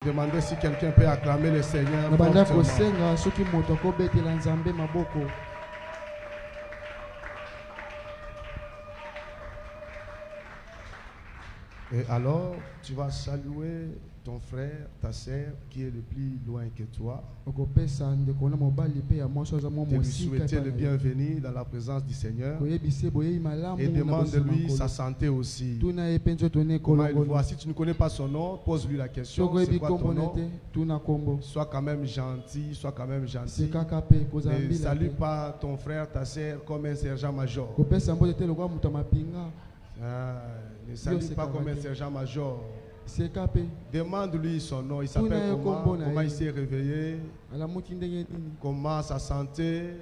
Demandez si quelqu'un peut acclamer le Seigneur. Et alors, tu vas saluer ton frère, ta sœur qui est le plus loin que toi. De lui souhaiter le bienvenu dans la présence du Seigneur. Et demande-lui sa santé aussi. Comment il voit. Si tu ne connais pas son nom, pose-lui la question. C'est quoi ton nom? Sois quand même gentil, sois quand même gentil. Ne salue pas ton frère, ta sœur comme un sergent-major. Ne salue pas comme un sergent-major. Demande-lui son nom. Il s'appelle comment il s'est réveillé, comment sa santé.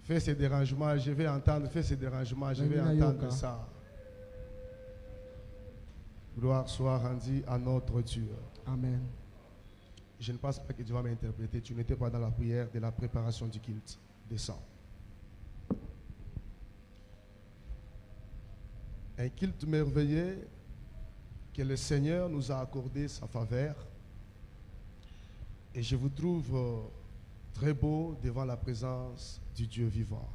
Fais ces dérangements, je vais entendre. Fais ces dérangements, je vais entendre ça. Gloire soit rendue à notre Dieu. Amen. Je ne pense pas que Dieu va m'interpréter. Tu n'étais pas dans la prière de la préparation du culte. Descends. Un culte merveilleux que le Seigneur nous a accordé sa faveur. Et je vous trouve très beau devant la présence du Dieu vivant.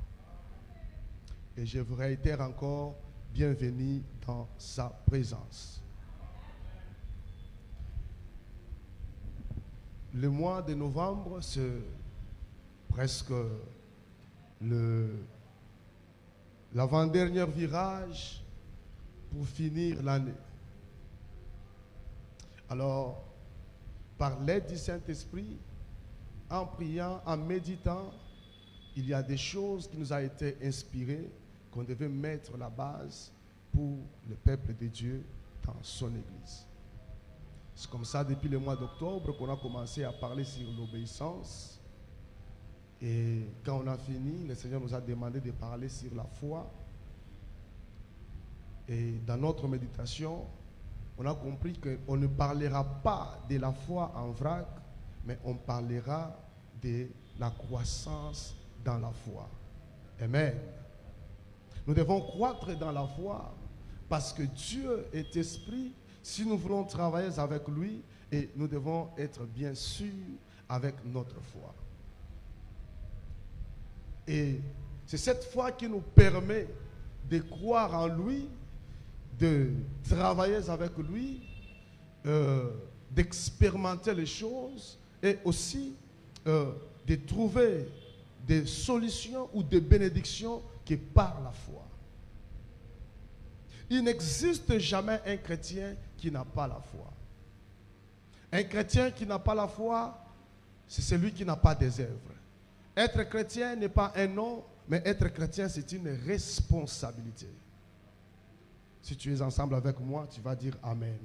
Et je vous réitère encore, bienvenue dans sa présence. Le mois de novembre, c'est presque l'avant-dernier virage pour finir l'année. Alors, par l'aide du Saint-Esprit, en priant, en méditant, il y a des choses qui nous ont été inspirées, qu'on devait mettre la base pour le peuple de Dieu dans son Église. C'est comme ça, depuis le mois d'octobre, qu'on a commencé à parler sur l'obéissance. Et quand on a fini, le Seigneur nous a demandé de parler sur la foi. Et dans notre méditation, on a compris qu'on ne parlera pas de la foi en vrac, mais on parlera de la croissance dans la foi. Amen. Nous devons croître dans la foi parce que Dieu est esprit. Si nous voulons travailler avec lui, et nous devons être bien sûrs avec notre foi. Et c'est cette foi qui nous permet de croire en lui, de travailler avec lui, d'expérimenter les choses et aussi de trouver des solutions ou des bénédictions qui par la foi. Il n'existe jamais un chrétien qui n'a pas la foi. Un chrétien qui n'a pas la foi, c'est celui qui n'a pas des œuvres. Être chrétien n'est pas un nom, mais être chrétien, c'est une responsabilité. Si tu es ensemble avec moi, tu vas dire Amen.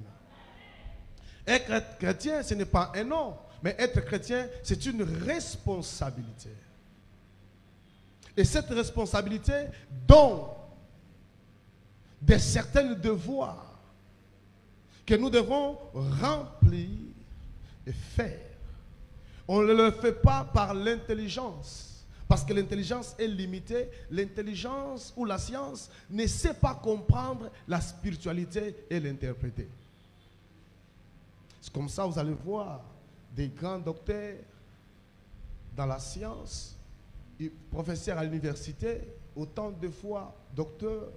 Être chrétien, ce n'est pas un nom, mais être chrétien, c'est une responsabilité. Et cette responsabilité donne des certains devoirs que nous devons remplir et faire. On ne le fait pas par l'intelligence, parce que l'intelligence est limitée. L'intelligence ou la science ne sait pas comprendre la spiritualité et l'interpréter. C'est comme ça, vous allez voir des grands docteurs dans la science, professeurs à l'université, autant de fois docteurs,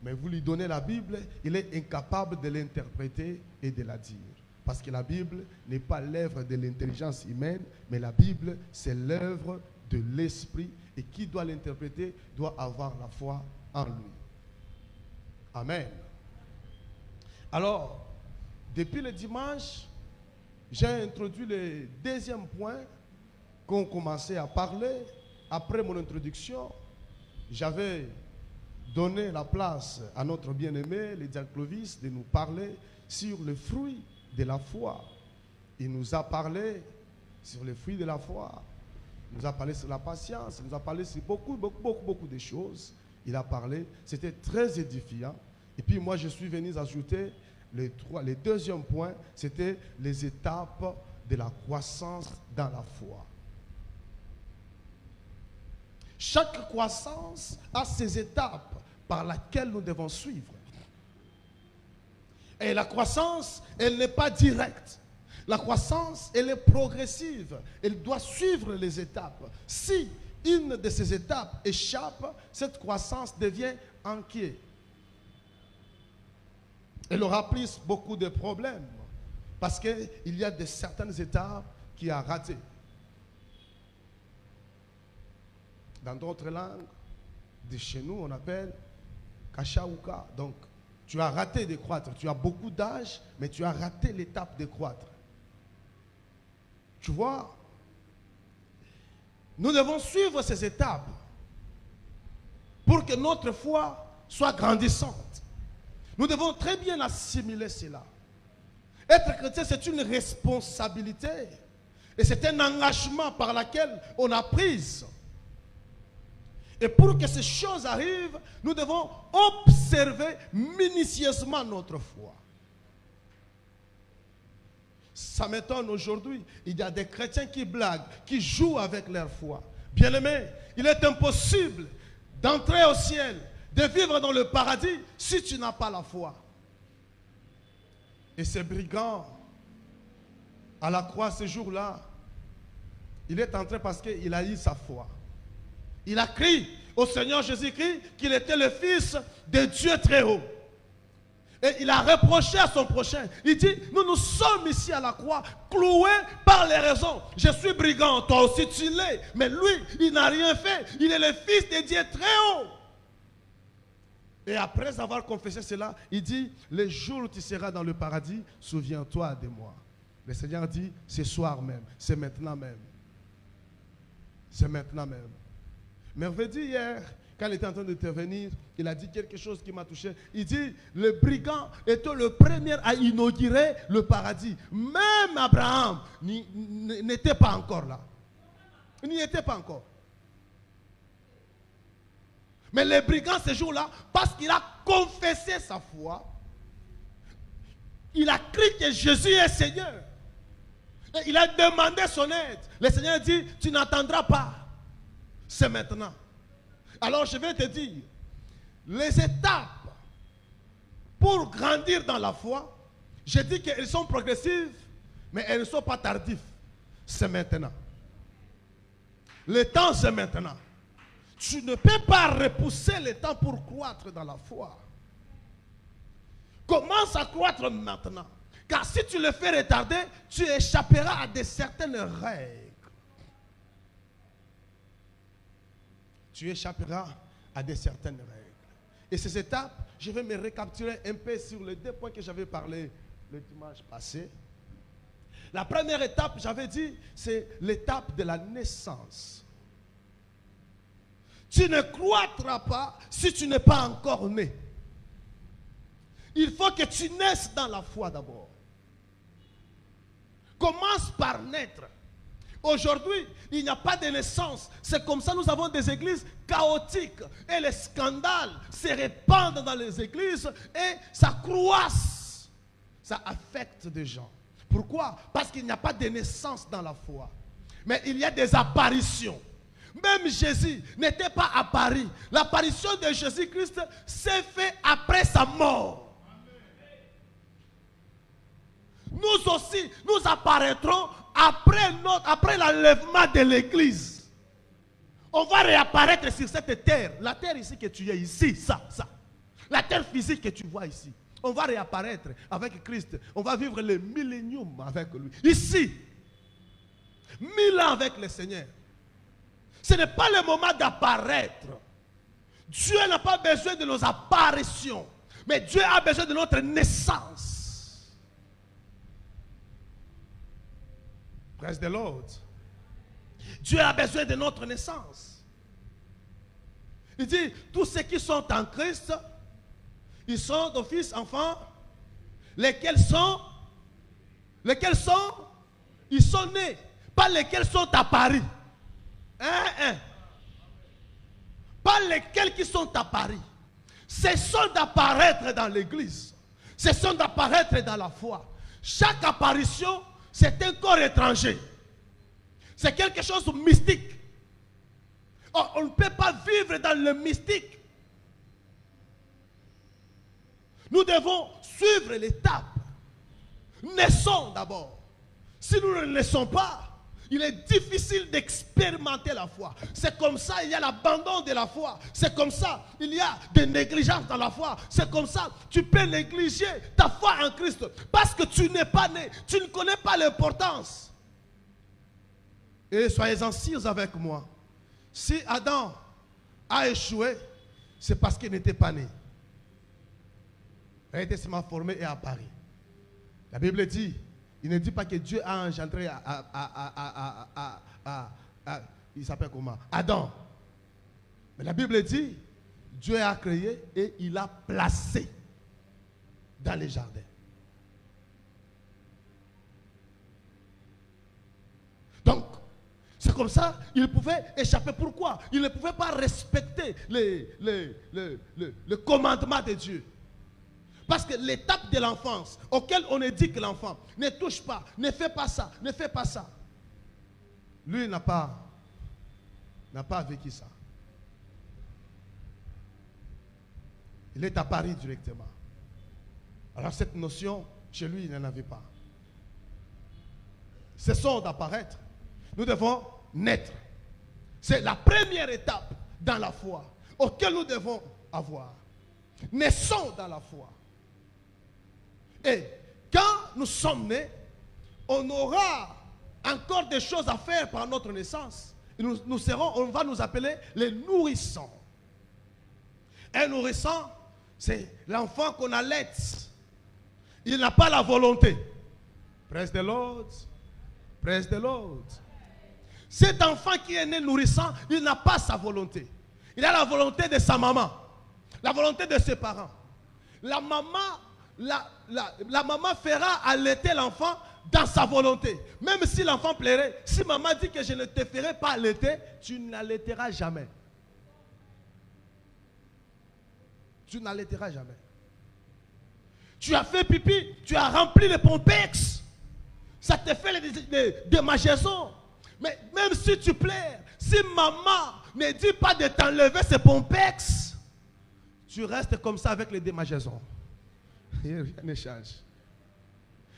mais vous lui donnez la Bible, il est incapable de l'interpréter et de la dire. Parce que la Bible n'est pas l'œuvre de l'intelligence humaine, mais la Bible, c'est l'œuvre de l'Esprit. Et qui doit l'interpréter doit avoir la foi en lui. Amen. Alors, depuis le dimanche, j'ai introduit le deuxième point qu'on commençait à parler. Après mon introduction, j'avais donné la place à notre bien-aimé, le diacre Clovis, de nous parler sur le fruit de la foi. Il nous a parlé sur les fruits de la foi. Il nous a parlé sur la patience. Il nous a parlé sur beaucoup de choses. Il a parlé. C'était très édifiant. Et puis moi, je suis venu ajouter le deuxième point. C'était les étapes de la croissance dans la foi. Chaque croissance a ses étapes par lesquelles nous devons suivre. Et la croissance, elle n'est pas directe. La croissance, elle est progressive. Elle doit suivre les étapes. Si une de ces étapes échappe, cette croissance devient inquiète. Elle aura plus beaucoup de problèmes parce qu'il y a certaines étapes qui a raté. Dans d'autres langues, de chez nous, on appelle Kachaouka. Donc, tu as raté de croître. Tu as beaucoup d'âge, mais tu as raté l'étape de croître. Tu vois, nous devons suivre ces étapes pour que notre foi soit grandissante. Nous devons très bien assimiler cela. Être chrétien, c'est une responsabilité. Et c'est un engagement par lequel on a prise. Et pour que ces choses arrivent, nous devons observer minutieusement notre foi. Ça m'étonne aujourd'hui. Il y a des chrétiens qui blaguent, qui jouent avec leur foi. Bien-aimés, il est impossible d'entrer au ciel, de vivre dans le paradis si tu n'as pas la foi. Et ce brigand, à la croix ce jour-là, il est entré parce qu'il a eu sa foi. Il a crié au Seigneur Jésus-Christ qu'il était le Fils de Dieu très haut. Et il a reproché à son prochain. Il dit, nous sommes ici à la croix, cloués par les raisons. Je suis brigand, toi aussi tu l'es. Mais lui, il n'a rien fait. Il est le Fils de Dieu très haut. Et après avoir confessé cela, il dit, le jour où tu seras dans le paradis, souviens-toi de moi. Le Seigneur dit, ce soir même, c'est maintenant même. C'est maintenant même. Merveille hier, quand il était en train d'intervenir, il a dit quelque chose qui m'a touché. Il dit, le brigand était le premier à inaugurer le paradis. Même Abraham n'était pas encore là. Il n'y était pas encore. Mais le brigand, ce jour-là, parce qu'il a confessé sa foi, il a crié que Jésus est Seigneur. Et il a demandé son aide. Le Seigneur dit, tu n'attendras pas. C'est maintenant. Alors je vais te dire, les étapes pour grandir dans la foi, je dis qu'elles sont progressives, mais elles ne sont pas tardives. C'est maintenant. Le temps, c'est maintenant. Tu ne peux pas repousser le temps pour croître dans la foi. Commence à croître maintenant. Car si tu le fais retarder, tu échapperas à certaines règles. Tu échapperas à certaines règles. Et ces étapes, je vais me récapituler un peu sur les 2 points que j'avais parlé le dimanche passé. La première étape, j'avais dit, c'est l'étape de la naissance. Tu ne croîtras pas si tu n'es pas encore né. Il faut que tu naisses dans la foi d'abord. Commence par naître. Aujourd'hui, il n'y a pas de naissance. C'est comme ça nous avons des églises chaotiques. Et les scandales se répandent dans les églises et ça croisse. Ça affecte des gens. Pourquoi? Parce qu'il n'y a pas de naissance dans la foi. Mais il y a des apparitions. Même Jésus n'était pas apparu. L'apparition de Jésus-Christ s'est faite après sa mort. Nous aussi, nous apparaîtrons après l'enlèvement de l'église. On va réapparaître sur cette terre. La terre ici que tu es ici, ça. La terre physique que tu vois ici. On va réapparaître avec Christ. On va vivre le millénium avec lui. Ici. 1000 ans avec le Seigneur. Ce n'est pas le moment d'apparaître. Dieu n'a pas besoin de nos apparitions. Mais Dieu a besoin de notre naissance. Praise the Lord. Dieu a besoin de notre naissance. Il dit, tous ceux qui sont en Christ, ils sont d'office enfants, lesquels sont, ils sont nés, pas lesquels sont apparus. Pas lesquels qui sont apparus. Ce sont d'apparaître dans l'église. Ce sont d'apparaître dans la foi. Chaque apparition, c'est un corps étranger. C'est quelque chose de mystique. On ne peut pas vivre dans le mystique. Nous devons suivre l'étape. Naissons d'abord. Si nous ne naissons pas, il est difficile d'expérimenter la foi. C'est comme ça, il y a l'abandon de la foi. C'est comme ça, il y a des négligences dans la foi. C'est comme ça, tu peux négliger ta foi en Christ. Parce que tu n'es pas né, tu ne connais pas l'importance. Et soyez-en sûrs avec moi. Si Adam a échoué, c'est parce qu'il n'était pas né. Il a été seulement formé et apparu. La Bible dit, il ne dit pas que Dieu a engendré il s'appelle comment? Adam. Mais la Bible dit, Dieu a créé et il a placé dans les jardins. Donc, c'est comme ça, il pouvait échapper. Pourquoi? Il ne pouvait pas respecter le commandement de Dieu. Parce que l'étape de l'enfance, auquel on dit que l'enfant ne touche pas, ne fait pas ça, ne fait pas ça. Lui n'a pas vécu ça. Il est apparu directement. Alors cette notion, chez lui, il n'en avait pas. Cessons d'apparaître. Nous devons naître. C'est la première étape dans la foi auquel nous devons avoir. Naissons dans la foi. Et quand nous sommes nés, on aura encore des choses à faire par notre naissance. On va nous appeler les nourrissons. Un nourrisson, c'est l'enfant qu'on allait. Il n'a pas la volonté. Praise the Lord. Praise the Lord. Cet enfant qui est né nourrissant, il n'a pas sa volonté. Il a la volonté de sa maman. La volonté de ses parents. La maman fera allaiter l'enfant dans sa volonté. Même si l'enfant plairait, si maman dit que je ne te ferai pas allaiter, tu n'allaiteras jamais. Tu n'allaiteras jamais. Tu as fait pipi, tu as rempli les pompex. Ça te fait des démangeaisons. Mais même si tu plais, si maman ne dit pas de t'enlever ces pompex, tu restes comme ça avec les démangeaisons. Rien ne change.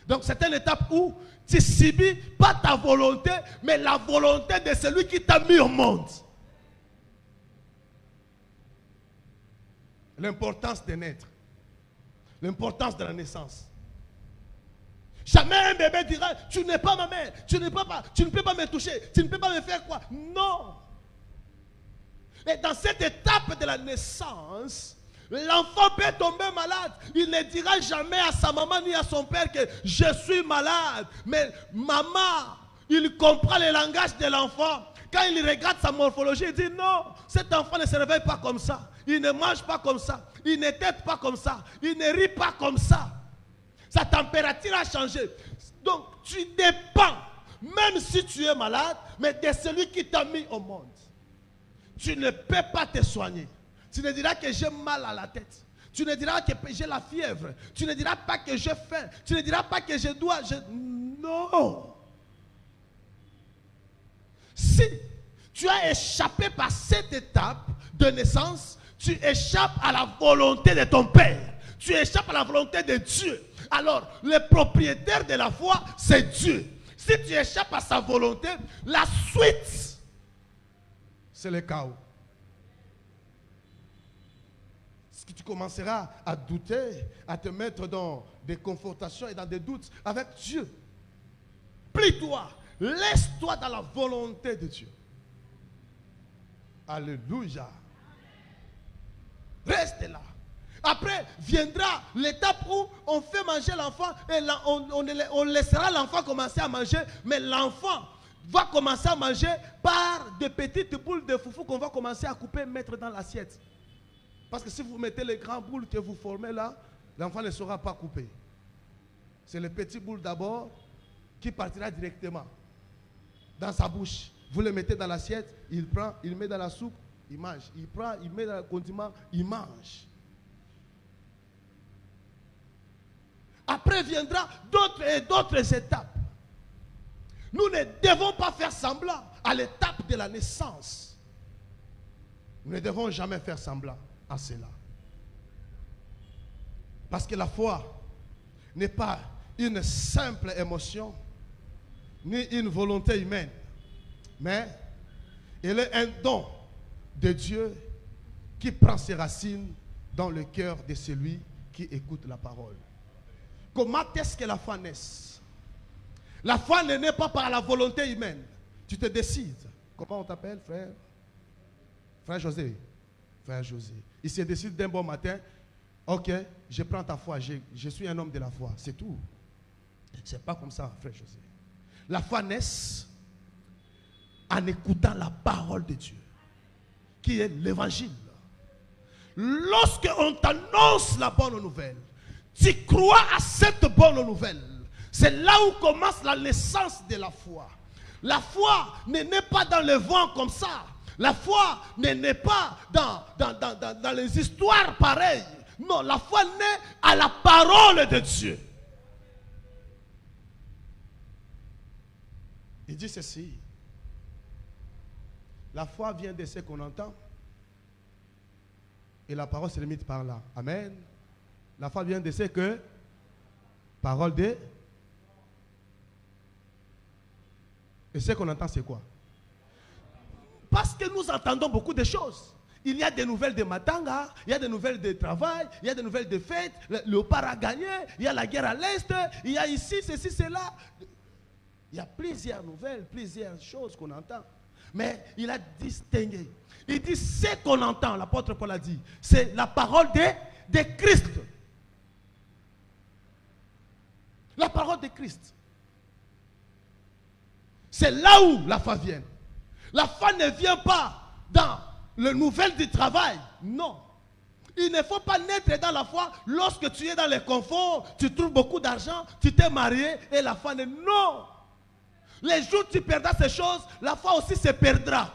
Donc c'est une étape où tu subis pas ta volonté, mais la volonté de celui qui t'a mis au monde. L'importance de naître. L'importance de la naissance. Jamais un bébé dira, tu n'es pas ma mère, tu ne peux pas me toucher, tu ne peux pas me faire quoi. Non. Et dans cette étape de la naissance, l'enfant peut tomber malade. Il ne dira jamais à sa maman ni à son père que je suis malade. Mais maman, il comprend le langage de l'enfant. Quand il regarde sa morphologie, il dit non, cet enfant ne se réveille pas comme ça. Il ne mange pas comme ça. Il ne tète pas comme ça. Il ne rit pas comme ça. Sa température a changé. Donc tu dépends, même si tu es malade, mais de celui qui t'a mis au monde. Tu ne peux pas te soigner. Tu ne diras que j'ai mal à la tête. Tu ne diras que j'ai la fièvre. Tu ne diras pas que j'ai faim. Tu ne diras pas que je dois... Non. Si tu as échappé par cette étape de naissance, tu échappes à la volonté de ton Père. Tu échappes à la volonté de Dieu. Alors, le propriétaire de la foi, c'est Dieu. Si tu échappes à sa volonté, la suite, c'est le chaos. Tu commenceras à douter, à te mettre dans des confrontations et dans des doutes avec Dieu. Plie-toi, laisse-toi dans la volonté de Dieu. Alléluia. Reste là. Après viendra l'étape où on fait manger l'enfant et là, on laissera l'enfant commencer à manger, mais l'enfant va commencer à manger par des petites boules de foufou qu'on va commencer à couper et mettre dans l'assiette. Parce que si vous mettez les grandes boules que vous formez là, l'enfant ne sera pas coupé. C'est les petites boules d'abord qui partira directement dans sa bouche. Vous le mettez dans l'assiette, il prend, il met dans la soupe, il mange. Il prend, il met dans le condiment, il mange. Après viendra d'autres et d'autres étapes. Nous ne devons pas faire semblant à l'étape de la naissance. Nous ne devons jamais faire semblant à cela. Parce que la foi n'est pas une simple émotion, ni une volonté humaine, mais elle est un don de Dieu qui prend ses racines dans le cœur de celui qui écoute la parole. Comment est-ce que la foi naît? La foi ne naît pas par la volonté humaine. Tu te décides. Comment on t'appelle, frère? Frère José. Frère José. Il se décide d'un bon matin. Ok, je prends ta foi. Je suis un homme de la foi. C'est tout. C'est pas comme ça, frère José. La foi naît en écoutant la parole de Dieu, qui est l'évangile. Lorsque on t'annonce la bonne nouvelle, tu crois à cette bonne nouvelle. C'est là où commence la naissance de la foi. La foi ne naît pas dans le vent comme ça. La foi ne naît pas dans les histoires pareilles. Non, la foi naît à la parole de Dieu. Il dit ceci. La foi vient de ce qu'on entend. Et la parole se limite par là. Amen. La foi vient de ce que parole de. Et ce qu'on entend, c'est quoi? Parce que nous entendons beaucoup de choses. Il y a des nouvelles de Matanga, il y a des nouvelles de travail, il y a des nouvelles de fêtes, le léopard a gagné, il y a la guerre à l'Est, il y a ici, ceci, cela. Il y a plusieurs nouvelles, plusieurs choses qu'on entend. Mais il a distingué. Il dit ce qu'on entend, l'apôtre Paul a dit, c'est la parole de Christ. La parole de Christ. C'est là où la foi vient. La foi ne vient pas dans les nouvelles du travail. Non. Il ne faut pas naître dans la foi lorsque tu es dans les conforts, tu trouves beaucoup d'argent, tu t'es marié et la foi ne... Non. Les jours où tu perdras ces choses, la foi aussi se perdra.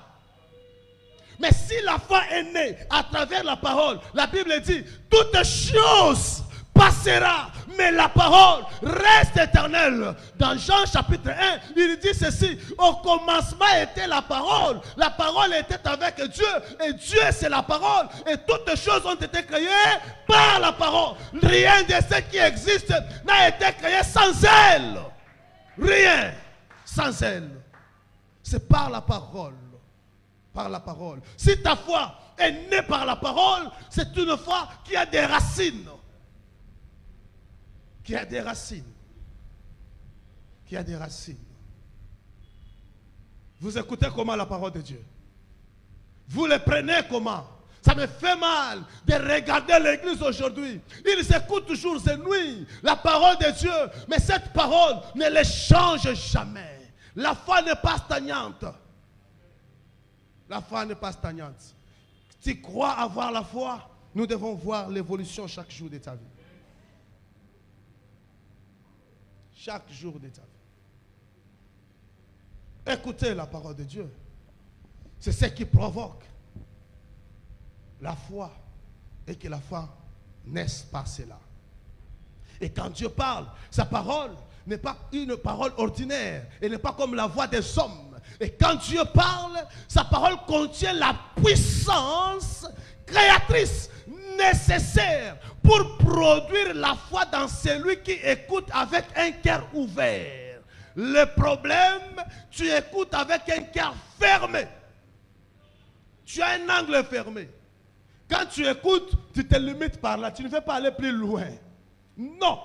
Mais si la foi est née à travers la parole, la Bible dit, toutes choses passera, mais la parole reste éternelle. Dans Jean chapitre 1, il dit ceci, au commencement était la parole était avec Dieu, et Dieu c'est la parole, et toutes choses ont été créées par la parole. Rien de ce qui existe n'a été créé sans elle. Rien sans elle. C'est par la parole. Par la parole. Si ta foi est née par la parole, c'est une foi qui a des racines. Qui a des racines. Qui a des racines. Vous écoutez comment la parole de Dieu? Vous le prenez comment? Ça me fait mal de regarder l'église aujourd'hui. Ils écoutent toujours ces nuits la parole de Dieu, mais cette parole ne les change jamais. La foi n'est pas stagnante. La foi n'est pas stagnante. Tu crois avoir la foi, nous devons voir l'évolution chaque jour de ta vie. Chaque jour de ta vie. Écoutez la parole de Dieu. C'est ce qui provoque la foi et que la foi naisse par cela. Et quand Dieu parle, sa parole n'est pas une parole ordinaire. Elle n'est pas comme la voix des hommes. Et quand Dieu parle, sa parole contient la puissance créatrice nécessaire pour produire la foi dans celui qui écoute avec un cœur ouvert. Le problème, tu écoutes avec un cœur fermé. Tu as un angle fermé. Quand tu écoutes, tu te limites par là. Tu ne veux pas aller plus loin. Non.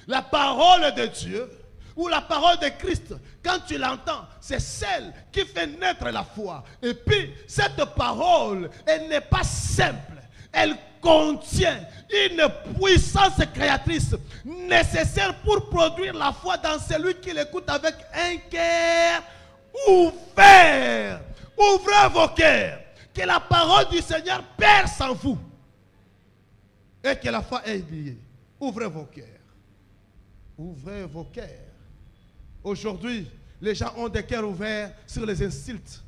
La parole de Dieu ou la parole de Christ, quand tu l'entends, c'est celle qui fait naître la foi. Et puis, cette parole, elle n'est pas simple. Elle contient une puissance créatrice nécessaire pour produire la foi dans celui qui l'écoute avec un cœur ouvert. Ouvrez vos cœurs. Que la parole du Seigneur perce en vous. Et que la foi est liée. Ouvrez vos cœurs. Ouvrez vos cœurs. Aujourd'hui, les gens ont des cœurs ouverts sur les insultes.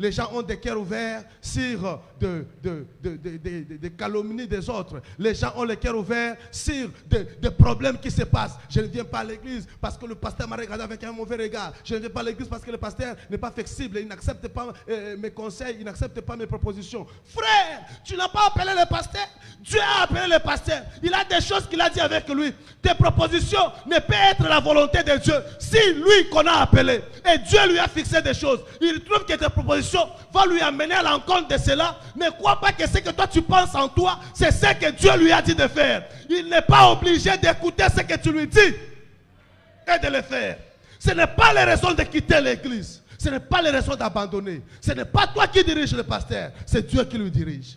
Les gens ont des cœurs ouverts sur des calomnies des autres. Les gens ont les cœurs ouverts sur des problèmes qui se passent. Je ne viens pas à l'église parce que le pasteur m'a regardé avec un mauvais regard. Je ne viens pas à l'église parce que le pasteur n'est pas flexible. Il n'accepte pas mes conseils. Il n'accepte pas mes propositions. Frère, tu n'as pas appelé le pasteur. Dieu a appelé le pasteur. Il a des choses qu'il a dit avec lui. Tes propositions ne peuvent être la volonté de Dieu. Si lui qu'on a appelé et Dieu lui a fixé des choses, il trouve que tes propositions vont lui amener à l'encontre de cela. Ne crois pas que ce que toi tu penses en toi, c'est ce que Dieu lui a dit de faire. Il n'est pas obligé d'écouter ce que tu lui dis et de le faire. Ce n'est pas les raisons de quitter l'église. Ce n'est pas les raisons d'abandonner. Ce n'est pas toi qui dirige le pasteur. C'est Dieu qui lui dirige.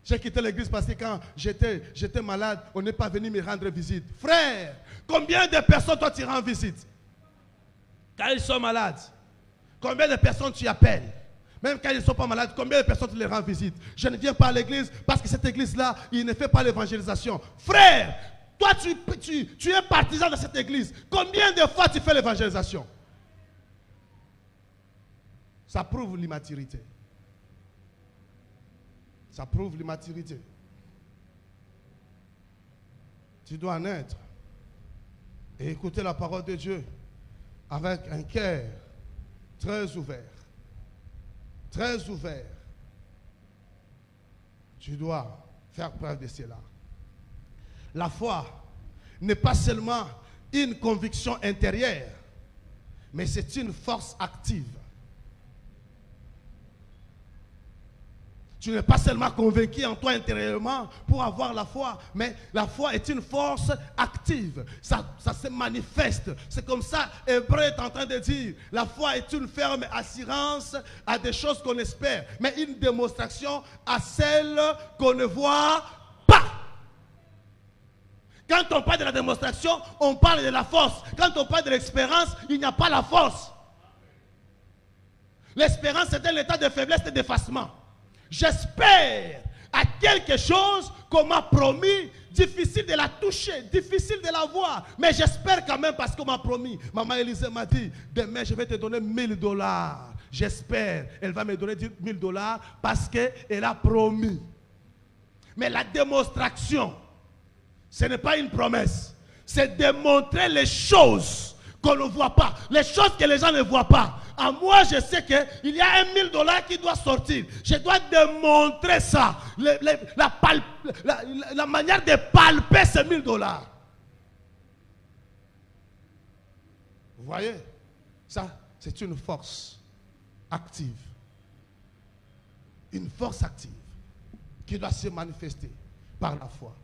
J'ai quitté l'église parce que quand j'étais malade, on n'est pas venu me rendre visite. Frère, combien de personnes toi tu rends visite? Quand ils sont malades, combien de personnes tu appelles? Même quand ils ne sont pas malades, combien de personnes tu les rends visite? Je ne viens pas à l'église parce que cette église-là, il ne fait pas l'évangélisation. Frère, toi tu es partisan de cette église. Combien de fois tu fais l'évangélisation? Ça prouve l'immaturité. Ça prouve l'immaturité. Tu dois naître et écouter la parole de Dieu avec un cœur très ouvert. Très ouvert. Tu dois faire preuve de cela. La foi n'est pas seulement une conviction intérieure, mais c'est une force active. Tu n'es pas seulement convaincu en toi intérieurement pour avoir la foi, mais la foi est une force active. Ça se manifeste. C'est comme ça, Hébreu est en train de dire, la foi est une ferme assurance à des choses qu'on espère, mais une démonstration à celles qu'on ne voit pas. Quand on parle de la démonstration, on parle de la force. Quand on parle de l'expérience, il n'y a pas la force. L'espérance est un état de faiblesse et d'effacement. J'espère à quelque chose qu'on m'a promis, difficile de la toucher, difficile de la voir, mais j'espère quand même parce qu'on m'a promis. Maman Élisée m'a dit, demain je vais te donner $1000. J'espère, elle va me donner $1000 parce qu'elle a promis. Mais la démonstration, ce n'est pas une promesse, c'est démontrer les choses qu'on ne voit pas, les choses que les gens ne voient pas. À moi, je sais qu'il y a $1000 qui doit sortir. Je dois démontrer ça. La manière de palper ces $1000. Vous voyez? Ça, c'est une force active. Une force active qui doit se manifester par la foi.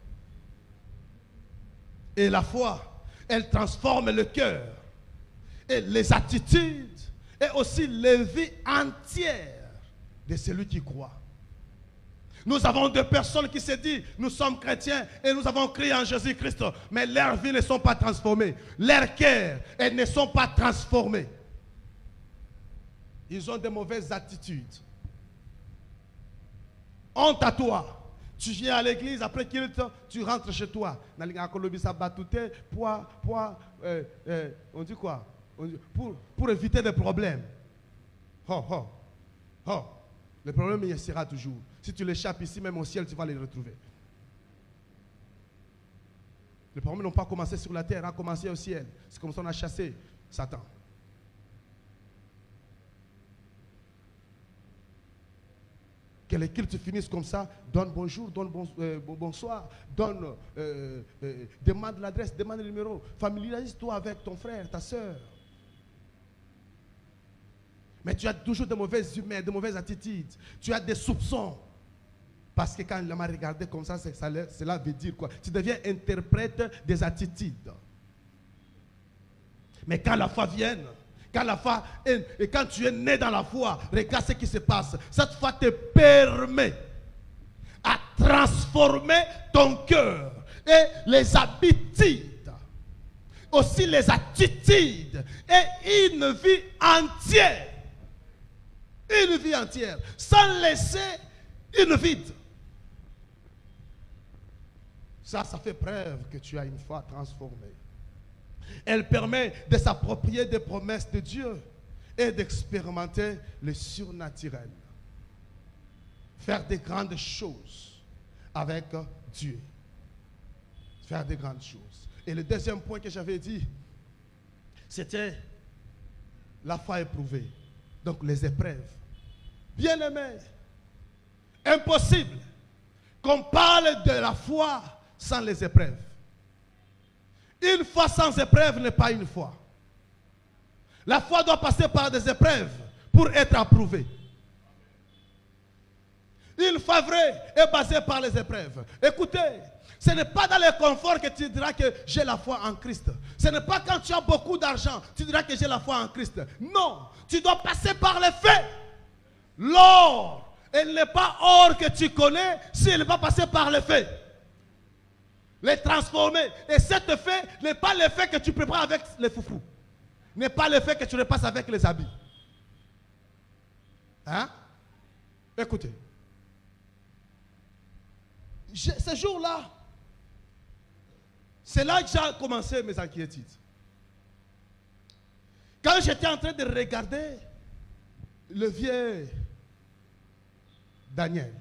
Et la foi, elle transforme le cœur et les attitudes et aussi les vies entières de celui qui croit. Nous avons deux personnes qui se disent, nous sommes chrétiens et nous avons crié en Jésus-Christ, mais leurs vies ne sont pas transformées. Leurs cœurs, elles ne sont pas transformés. Ils ont de mauvaises attitudes. Honte à toi. Tu viens à l'église, après tu rentres chez toi. On dit quoi? Pour éviter des problèmes. Le problème, il sera toujours. Si tu l'échappes ici, même au ciel, tu vas les retrouver. Les problèmes n'ont pas commencé sur la terre, ont commencé au ciel. C'est comme ça qu'on a chassé Satan. Que les cultes finissent comme ça, donne bonjour, donne bonsoir, demande l'adresse, demande le numéro. Familiarise-toi avec ton frère, ta soeur. Mais tu as toujours de mauvaises humeurs, de mauvaises attitudes. Tu as des soupçons. Parce que quand il m'a regardé comme ça, cela veut dire quoi? Tu deviens interprète des attitudes. Mais quand la foi vient, quand tu es né dans la foi, regarde ce qui se passe. Cette foi te permet à transformer ton cœur et les habitudes, aussi les attitudes et une vie entière. Une vie entière, sans laisser une vide. Ça fait preuve que tu as une foi transformée. Elle permet de s'approprier des promesses de Dieu et d'expérimenter le surnaturel. Faire de grandes choses avec Dieu. Faire de grandes choses. Et le deuxième point que j'avais dit, c'était la foi éprouvée. Donc les épreuves. Bien-aimés, impossible qu'on parle de la foi sans les épreuves. Une foi sans épreuve n'est pas une foi. La foi doit passer par des épreuves pour être approuvée. Une foi vraie est basée par les épreuves. Écoutez, ce n'est pas dans le confort que tu diras que j'ai la foi en Christ. Ce n'est pas quand tu as beaucoup d'argent, tu diras que j'ai la foi en Christ. Non, tu dois passer par les faits. L'or, elle n'est pas or que tu connais si elle n'est pas passée par les faits. Les transformer. Et cet effet n'est pas l'effet que tu prépares avec les foufous. N'est pas l'effet que tu repasses avec les habits. Hein? Écoutez. Ce jour-là, c'est là que j'ai commencé mes inquiétudes. Quand j'étais en train de regarder le vieux Daniel,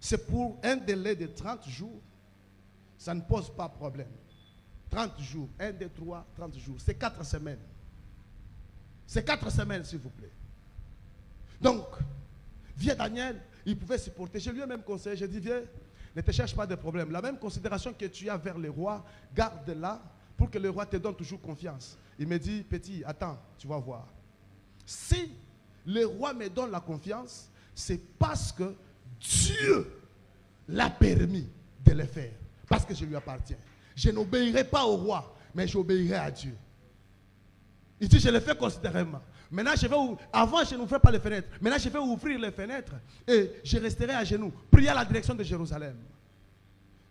c'est pour un délai de 30 jours, ça ne pose pas de problème. 30 jours, 1, 2, 3, 30 jours, c'est 4 semaines. C'est 4 semaines, s'il vous plaît. Donc, vieux Daniel, il pouvait supporter. Je lui ai même conseillé, j'ai dit, vieux, ne te cherche pas de problème. La même considération que tu as vers le roi, garde-la pour que le roi te donne toujours confiance. Il me dit, petit, attends, tu vas voir. Si le roi me donne la confiance, c'est parce que Dieu l'a permis de le faire. Parce que je lui appartiens. Je n'obéirai pas au roi, mais j'obéirai à Dieu. Il dit, je le fais considérablement. Maintenant, avant, je n'ouvrais pas les fenêtres. Maintenant, je vais ouvrir les fenêtres et je resterai à genoux, prier à la direction de Jérusalem.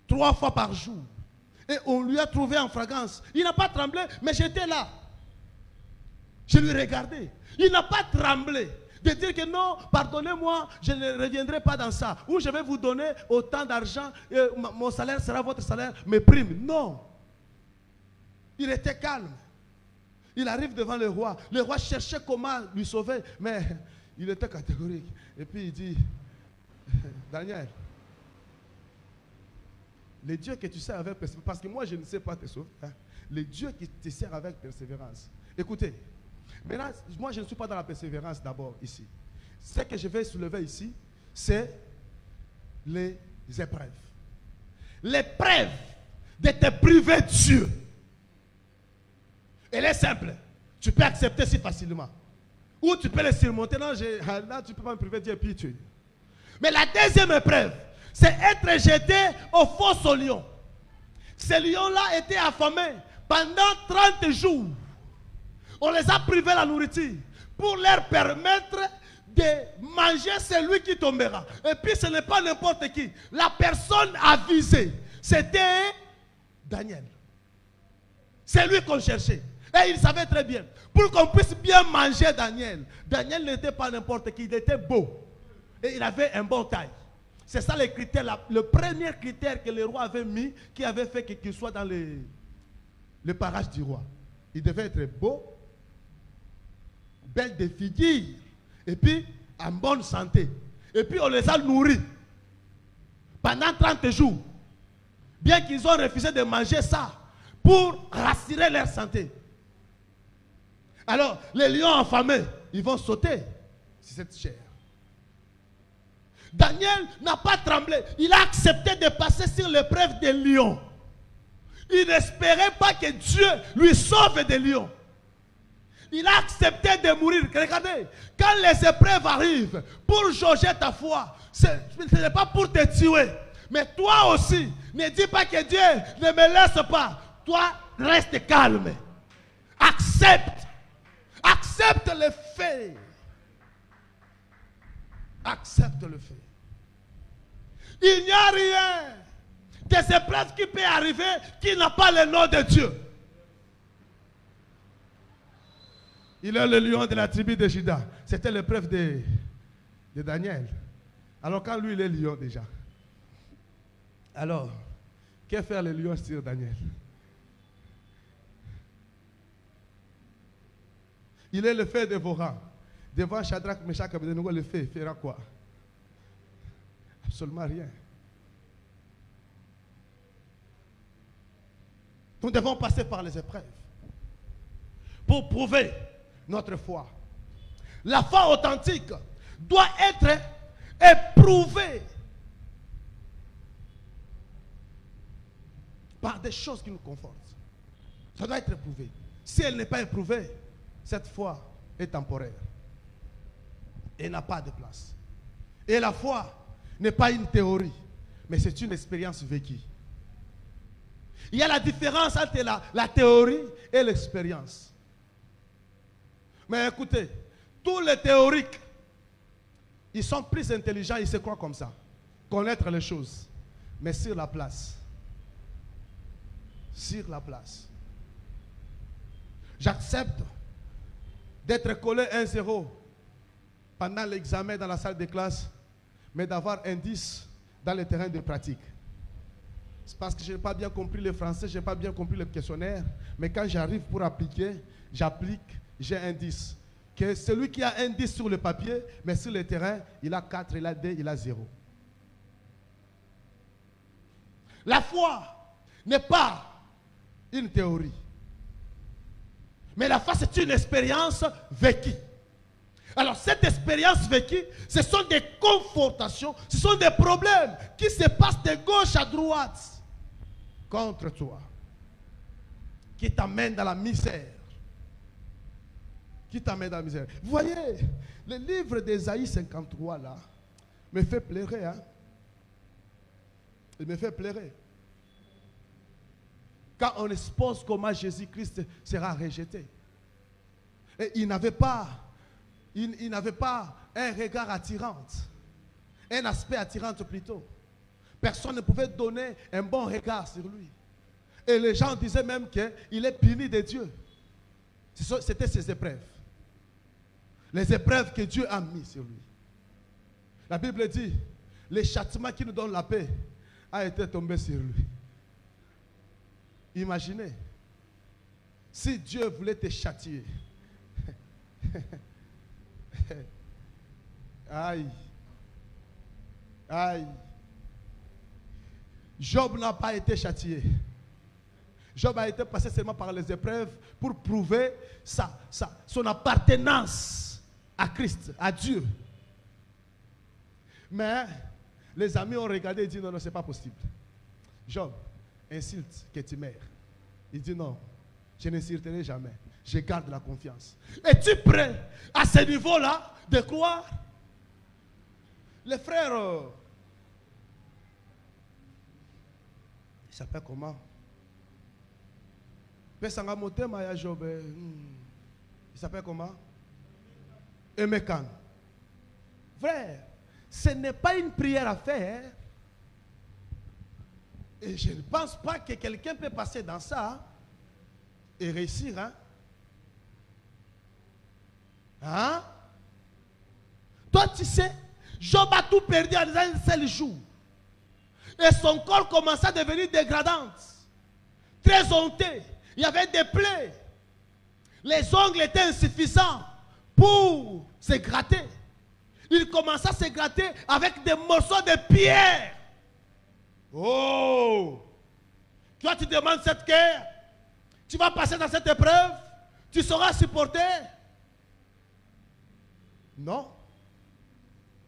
3 fois par jour. Et on lui a trouvé en fragrance. Il n'a pas tremblé, mais j'étais là. Je lui regardais. Il n'a pas tremblé. De dire que non, pardonnez-moi, je ne reviendrai pas dans ça. Ou je vais vous donner autant d'argent, mon salaire sera votre salaire, mes primes. Non. Il était calme. Il arrive devant le roi. Le roi cherchait comment lui sauver, mais il était catégorique. Et puis il dit, Daniel, les dieux que tu sers avec persévérance, parce que moi je ne sais pas te sauver, hein, les dieux qui te servent avec persévérance. Écoutez, maintenant, moi je ne suis pas dans la persévérance d'abord ici. Ce que je vais soulever ici, c'est les épreuves. L'épreuve de te priver de Dieu. Elle est simple. Tu peux accepter si facilement. Ou tu peux le surmonter. Non, là, tu ne peux pas me priver de Dieu et puis tuer. Mais la deuxième épreuve, c'est être jeté au faux lion. Ces lions-là étaient affamés pendant 30 jours. On les a privés de la nourriture pour leur permettre de manger celui qui tombera. Et puis ce n'est pas n'importe qui. La personne avisée, c'était Daniel. C'est lui qu'on cherchait. Et il savait très bien. Pour qu'on puisse bien manger Daniel. Daniel n'était pas n'importe qui, il était beau. Et il avait un bon taille. C'est ça le critère, le premier critère que le roi avait mis, qui avait fait qu'il soit dans le parage du roi. Il devait être beau, belle de figure, et puis en bonne santé. Et puis on les a nourris pendant 30 jours. Bien qu'ils ont refusé de manger ça pour rassurer leur santé. Alors, les lions affamés, ils vont sauter sur cette chair. Daniel n'a pas tremblé. Il a accepté de passer sur l'épreuve des lions. Il n'espérait pas que Dieu lui sauve des lions. Il a accepté de mourir. Regardez, quand les épreuves arrivent pour jauger ta foi, ce n'est pas pour te tuer. Mais toi aussi, ne dis pas que Dieu ne me laisse pas. Toi, reste calme. Accepte. Accepte le fait. Accepte le fait. Il n'y a rien des épreuves qui peut arriver qui n'a pas le nom de Dieu. Il est le lion de la tribu de Juda. C'était l'épreuve de Daniel. Alors quand lui il est lion déjà. Alors, que faire le lion sur Daniel? Il est le feu dévorant. Devant Shadrach, Meshach, Abednego, le feu fera quoi? Absolument rien. Nous devons passer par les épreuves pour prouver notre foi. La foi authentique doit être éprouvée par des choses qui nous confortent. Ça doit être éprouvé. Si elle n'est pas éprouvée, cette foi est temporaire et n'a pas de place. Et la foi n'est pas une théorie, mais c'est une expérience vécue. Il y a la différence entre la théorie et l'expérience. Mais écoutez, tous les théoriques, ils sont plus intelligents, ils se croient comme ça. Connaître les choses. Mais sur la place. Sur la place. J'accepte d'être collé 1-0 pendant l'examen dans la salle de classe, mais d'avoir un 10 dans le terrain de pratique. C'est parce que je n'ai pas bien compris le français, je n'ai pas bien compris le questionnaire, mais quand j'arrive pour appliquer, j'applique, j'ai un 10. Que celui qui a un 10 sur le papier, mais sur le terrain, il a 4, il a 2, il a 0. La foi n'est pas une théorie. Mais la foi, c'est une expérience vécue. Alors, cette expérience vécue, ce sont des confrontations, ce sont des problèmes qui se passent de gauche à droite contre toi, qui t'amènent dans la misère. Qui t'amène dans la misère. Vous voyez, le livre d'Ésaïe 53 là, me fait pleurer. Hein? Il me fait pleurer. Quand on expose comment Jésus-Christ sera rejeté. Et il n'avait pas un regard attirant. Un aspect attirant plutôt. Personne ne pouvait donner un bon regard sur lui. Et les gens disaient même qu'il est puni de Dieu. C'était ses épreuves. Les épreuves que Dieu a mis sur lui. La Bible dit, le châtiment qui nous donne la paix a été tombé sur lui. Imaginez, si Dieu voulait te châtier, aïe, aïe, Job n'a pas été châtié. Job a été passé seulement par les épreuves pour prouver son appartenance à Christ, à Dieu. Mais les amis ont regardé et dit non, non, c'est pas possible. Job, insulte que tu meurs. Il dit non, je n'insulterai jamais. Je garde la confiance. Es-tu prêt à ce niveau-là de croire? Les frères, il s'appelle comment? Il s'appelle comment? Emekan. Frère, ce n'est pas une prière à faire. Et je ne pense pas que quelqu'un peut passer dans ça et réussir. Hein? Hein? Toi, tu sais, Job a tout perdu en un seul jour. Et son corps commençait à devenir dégradant. Très honteux. Il y avait des plaies. Les ongles étaient insuffisants pour se gratter. Il commençait à se gratter avec des morceaux de pierre. Oh! Toi, tu demandes cette guerre. Tu vas passer dans cette épreuve. Tu sauras supporter. Non.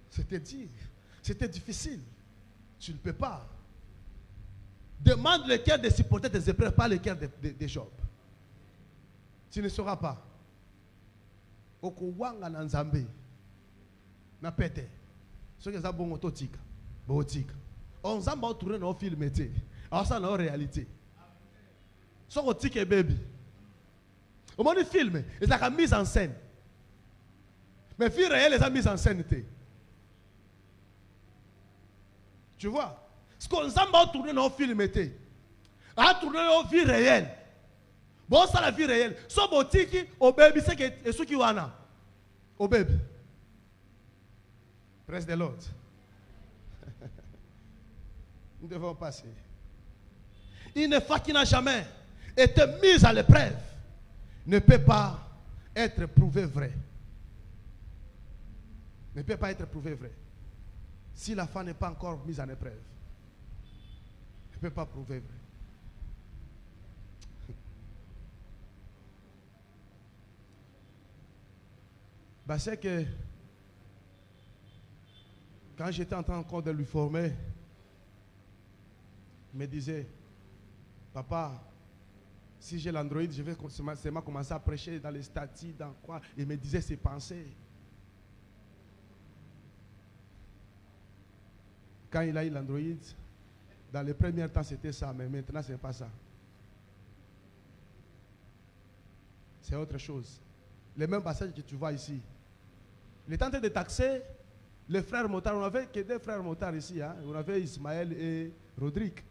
C'était dur. C'était difficile. Tu ne peux pas. Demande le cœur de supporter tes épreuves, pas le cœur de Job. Tu ne sauras pas. Okowanga na nzambe. Na pete. Ce que ça bon autotique. Botique. On s'en va tourner dans le film. Alors ça, dans la réalité. Ce que tu es baby. Au moment du film, ils ont mis en scène. Mais vie réelle, les a mis en scène. Tu vois? Ce qu'on s'en va tourner dans le film. À tourner dans la vie réelle. Bon, ça la vie réelle. Ce boutique, au baby, c'est que ce qui wana. Au baby. Praise the Lord. Nous devons passer. Une fois qui n'a jamais été mise à l'épreuve ne peut pas être prouvé vrai. Ne peut pas être prouvé vrai. Si la foi n'est pas encore mise en épreuve, ne peut pas prouver vrai. C'est que quand j'étais en train encore de lui former, il me disait, papa, si j'ai l'Android, je vais seulement commencer à prêcher dans les statuts, dans quoi. Il me disait ses pensées. Quand il a eu l'Android, dans les premiers temps c'était ça, mais maintenant ce n'est pas ça. C'est autre chose. Les mêmes passages que tu vois ici. Il est en train de taxer les frères motards. On avait que deux frères motards ici. Hein? On avait Ismaël et Rodrigue.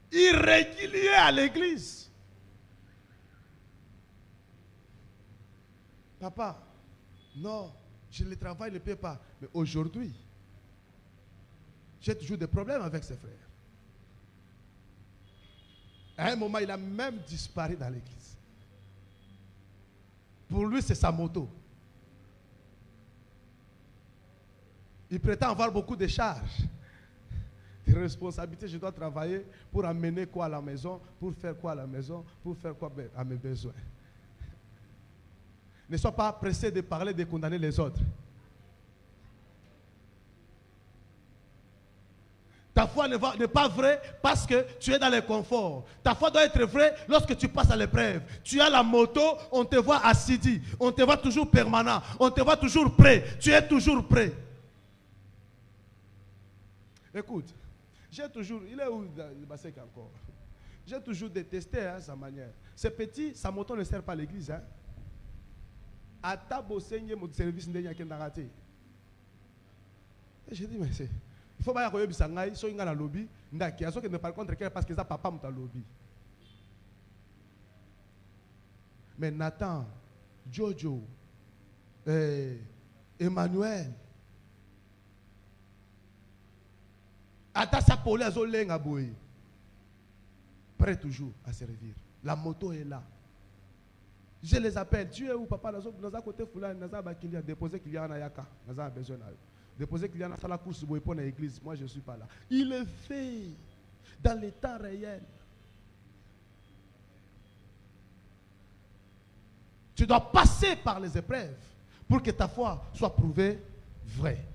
Irréguliers à l'église. Papa, non, je le travail ne paie pas. Mais aujourd'hui, j'ai toujours des problèmes avec ses frères. À un moment, il a même disparu dans l'église. Pour lui, c'est sa moto. Il prétend avoir beaucoup de charges, de responsabilités. Je dois travailler pour amener quoi à la maison, pour faire quoi à la maison, pour faire quoi à mes besoins. Ne sois pas pressé de parler, de condamner les autres. Ta foi n'est pas vraie parce que tu es dans le confort. Ta foi doit être vraie lorsque tu passes à l'épreuve. Tu as la moto, on te voit assidu, on te voit toujours permanent, on te voit toujours prêt. Tu es toujours prêt. Écoute, j'ai toujours, il est où le Basek encore? J'ai toujours détesté sa manière. C'est petit, sa moto ne sert pas à l'église. Hein? À tabosenye mon service n'enya kendaraté. J'ai dit mais c'est, il faut pas que bisangai so inga na lobby ndaki aso que ne par contre parce que ça papa muta lobby. Mais Nathan, Jojo, Emmanuel, Ata sa pole azolenga boy. Prêt toujours à servir. La moto est là. Je les appelle. Tu es où, papa? Dans un côté, il a déposé qu'il y a un ayaka. Dans un besoin. Déposé qu'il y a la course pour l'église. Moi, je ne suis pas là. Il le fait dans le temps réel. Tu dois passer par les épreuves pour que ta foi soit prouvée vraie.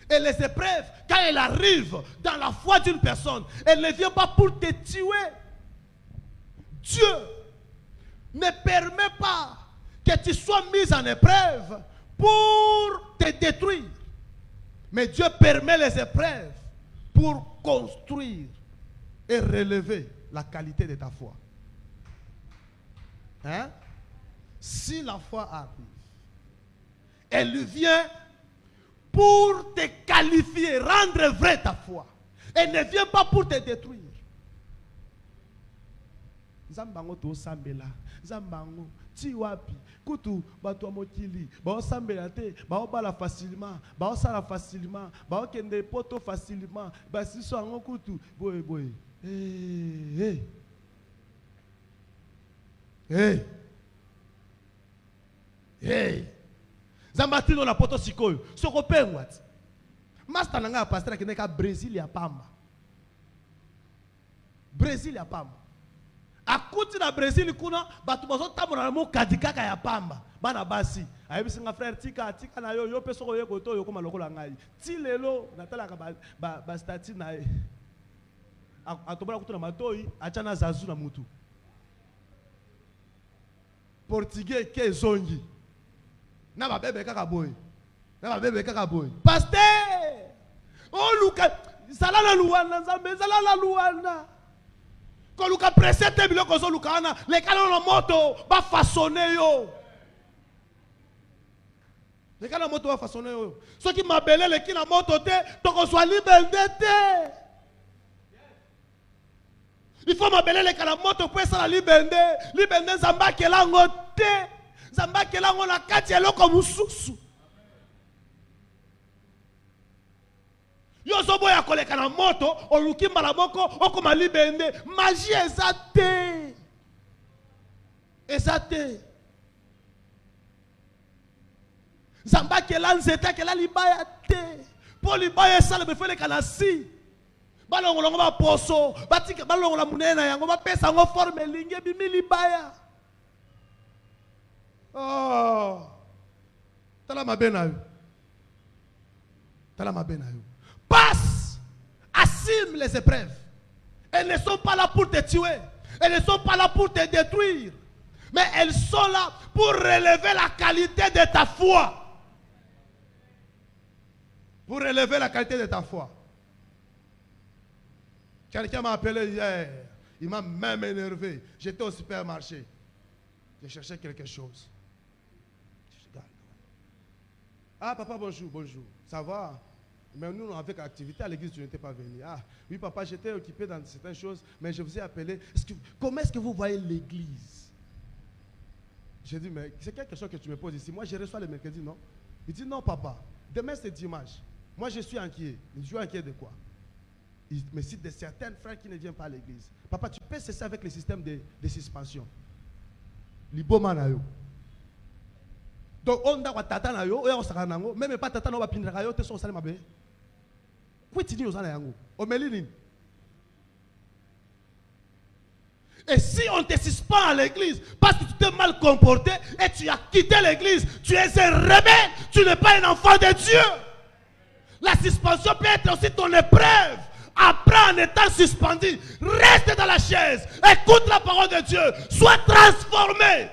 Et les épreuves, quand elles arrivent dans la foi d'une personne, elles ne viennent pas pour te tuer. Dieu ne permet pas que tu sois mis en épreuve pour te détruire. Mais Dieu permet les épreuves pour construire et relever la qualité de ta foi. Hein? Si la foi arrive, elle vient pour te qualifier, rendre vrai ta foi. Elle ne vient pas pour te détruire. Zambango to sambela, zambango ti wapi, kutu bato mokili, ba sambela te, ba obala facilement, ba osala facilement, ba okende poto facilement, ba siso ango kutu, boy boy. Hey. Hey. Hey. Zambatino na poto sikoyo, soko pengwati. Master nanga pasteur ki neka Brésil ya pamba. Brésil ya pamba. Akuti na Brésil kuna batu bazo tamona mo kadikaka ya pamba. Bana basi. Ayebisi nga frère tika na yo pe soko ye koto yo koma lokola ngai. Ti lelo natalaka ba stati na ye. Atobola kutuna matoi achana zazu na mutu. Portugais ke zongi. Na ba bebe kaka boy. Na ba bebe kaka boy. Pasteur! Oh Luka, salala luana nzambe, salala luana. Ko Luka presete biloko zo Lukana, le kana na moto ba façonner yo. Le kana moto ba façonner yo. Soki mabele le kina moto te, toko so libende te. Il faut mabele le kana moto pour ça la libende, libende nzamba kelango te. Nzamba kelango na kati eloko mususu. Yo zobo ya koleka na moto, oluki malaboko, okoma libende, magie ezate. Ezate. Zamba kela nzeta kela libaya te. Pour libaya ça le fait le kanasi. Balongolongo ba poso, batika balongola munena yango ba pesa ngo forme linge bimi libaya. Oh. Tala mabena yo. Tala mabena yo. Passe, assume les épreuves. Elles ne sont pas là pour te tuer. Elles ne sont pas là pour te détruire. Mais elles sont là pour relever la qualité de ta foi. Pour relever la qualité de ta foi. Quelqu'un m'a appelé hier. Il m'a même énervé. J'étais au supermarché. Je cherchais quelque chose. Ah, papa, bonjour, bonjour. Ça va? Mais nous, avec activité à l'église, tu n'étais pas venu. Ah, oui, papa, j'étais occupé dans certaines choses, mais je vous ai appelé. Comment est-ce que vous voyez l'église? J'ai dit, mais c'est quelque chose que tu me poses ici. Moi, je reçois le mercredi, non? Il dit, non, papa. Demain, c'est dimanche. Moi, je suis inquiet. Je suis inquiet de quoi? Il me cite de certains frères qui ne viennent pas à l'église. Papa, tu peux cesser avec le système de suspension. Libomanayo. Donc, on a tata na yo, on sera nango, même pas tata na va pinira yo, te so sale mabe. Quoi tu dis aux yango? O melini. Et si on te suspend à l'église parce que tu t'es mal comporté et tu as quitté l'église, tu es un rebelle, tu n'es pas un enfant de Dieu. La suspension peut être aussi ton épreuve. Après, en étant suspendu, reste dans la chaise, écoute la parole de Dieu, sois transformé.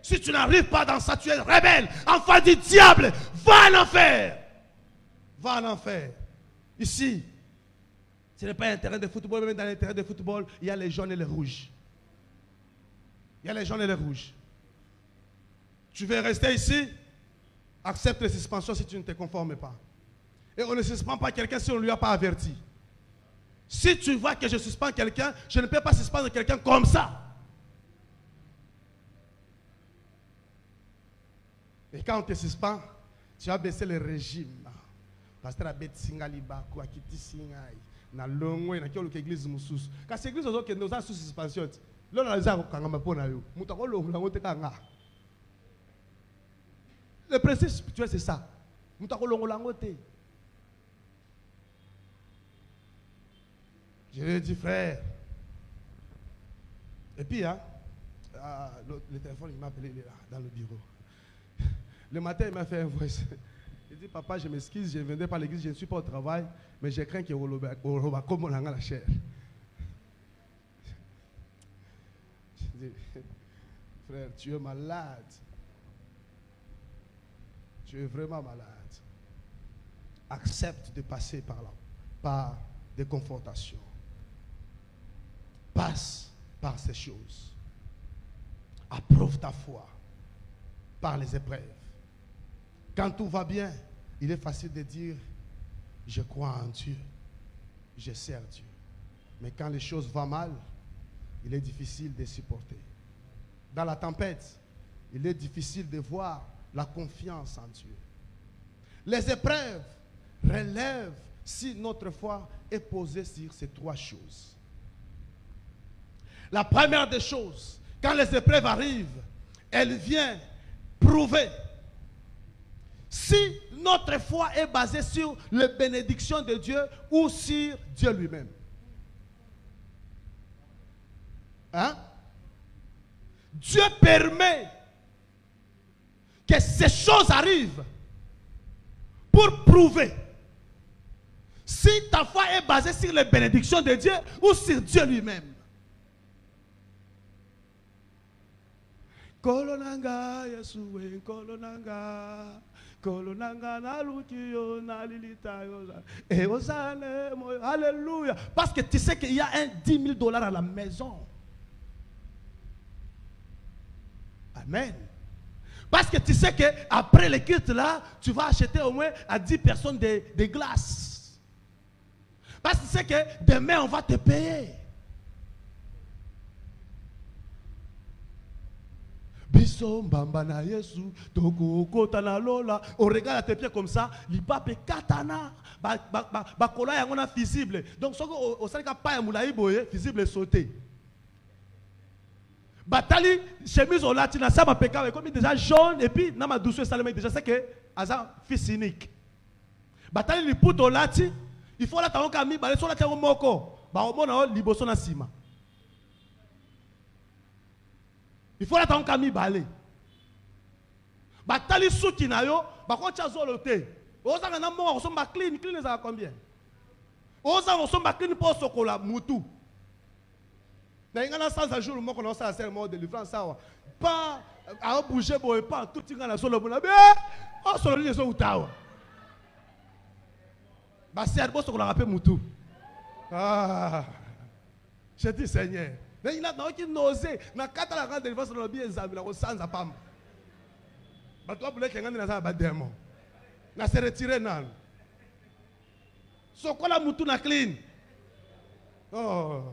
Si tu n'arrives pas dans ça, tu es rebelle, enfant du diable, va en enfer. Va en enfer. Ici, ce n'est pas un terrain de football, même dans les terrains de football, il y a les jaunes et les rouges. Il y a les jaunes et les rouges. Tu veux rester ici, accepte les suspensions si tu ne te conformes pas. Et on ne suspend pas quelqu'un si on ne lui a pas averti. Si tu vois que je suspends quelqu'un, je ne peux pas suspendre quelqu'un comme ça. Et quand on te suspend, tu as baissé le régime. Pasteur Abet Singaliba, Kouakiti Singai, na Longwe, na Kyolo Église Moussous. Quand c'est l'église qui nous a sous suspension, là on a dit le principe spirituel c'est ça. Je lui ai dit frère. Et puis le téléphone il m'a appelé, il est là dans le bureau. Le matin, il m'a fait un voice. Il dit, papa, je m'excuse, je ne venais pas à l'église, je ne suis pas au travail, mais je crains qu'il y ait comme on a la chair. Je dis, frère, tu es malade. Tu es vraiment malade. Accepte de passer par là, par des confrontations. Passe par ces choses. Approuve ta foi par les épreuves. Quand tout va bien, il est facile de dire, je crois en Dieu, je sers Dieu. Mais quand les choses vont mal, il est difficile de supporter. Dans la tempête, il est difficile de voir la confiance en Dieu. Les épreuves relèvent si notre foi est posée sur ces trois choses. La première des choses, quand les épreuves arrivent, elle vient prouver si notre foi est basée sur les bénédictions de Dieu ou sur Dieu lui-même. Hein? Dieu permet que ces choses arrivent pour prouver si ta foi est basée sur les bénédictions de Dieu ou sur Dieu lui-même. Kolonanga Yesue, kolonanga. Alléluia. Parce que tu sais qu'il y a un $10,000 à la maison. Amen. Parce que tu sais qu'après les cultes là, tu vas acheter au moins à 10 personnes des glaces. Parce que tu sais que demain on va te payer. On regarde à tes pieds comme ça, l'ipap est katana, bakola yangona visible. Donc ce que au salika pa ya mulayi boye visible sauté. Batali, chemise au latin, ça m'a pécé, comme déjà jaune, et puis, dans ma douceur, ça le met déjà, c'est que, Azan, fils unique. Batali, il poutre au latin, il faut la taon kami, balé sur la terre au moko, bah au monde, liboso na sima. Il faut la taon kami, balé. Batali souki na yo, bah quand tu as zoloté, osa na mo, on somba clean, clean ça combien? Osa on somba clean pour sokola, mutu. Il y a 100 jours, moi, on a un serment de délivrance. Pas à bouger, pas tout le monde a solo. On solo les autres. C'est un bon ce qu'on a rappelé Moutou. Ah, je dis Seigneur. Il y a qui n'osait. Na kata la grande délivrance, on a bien examiné. On s'en a pas. Mais toi, vous voulez qu'il y ait un démon. Na se retirer nan. Sokola Moutou na clean. Oh.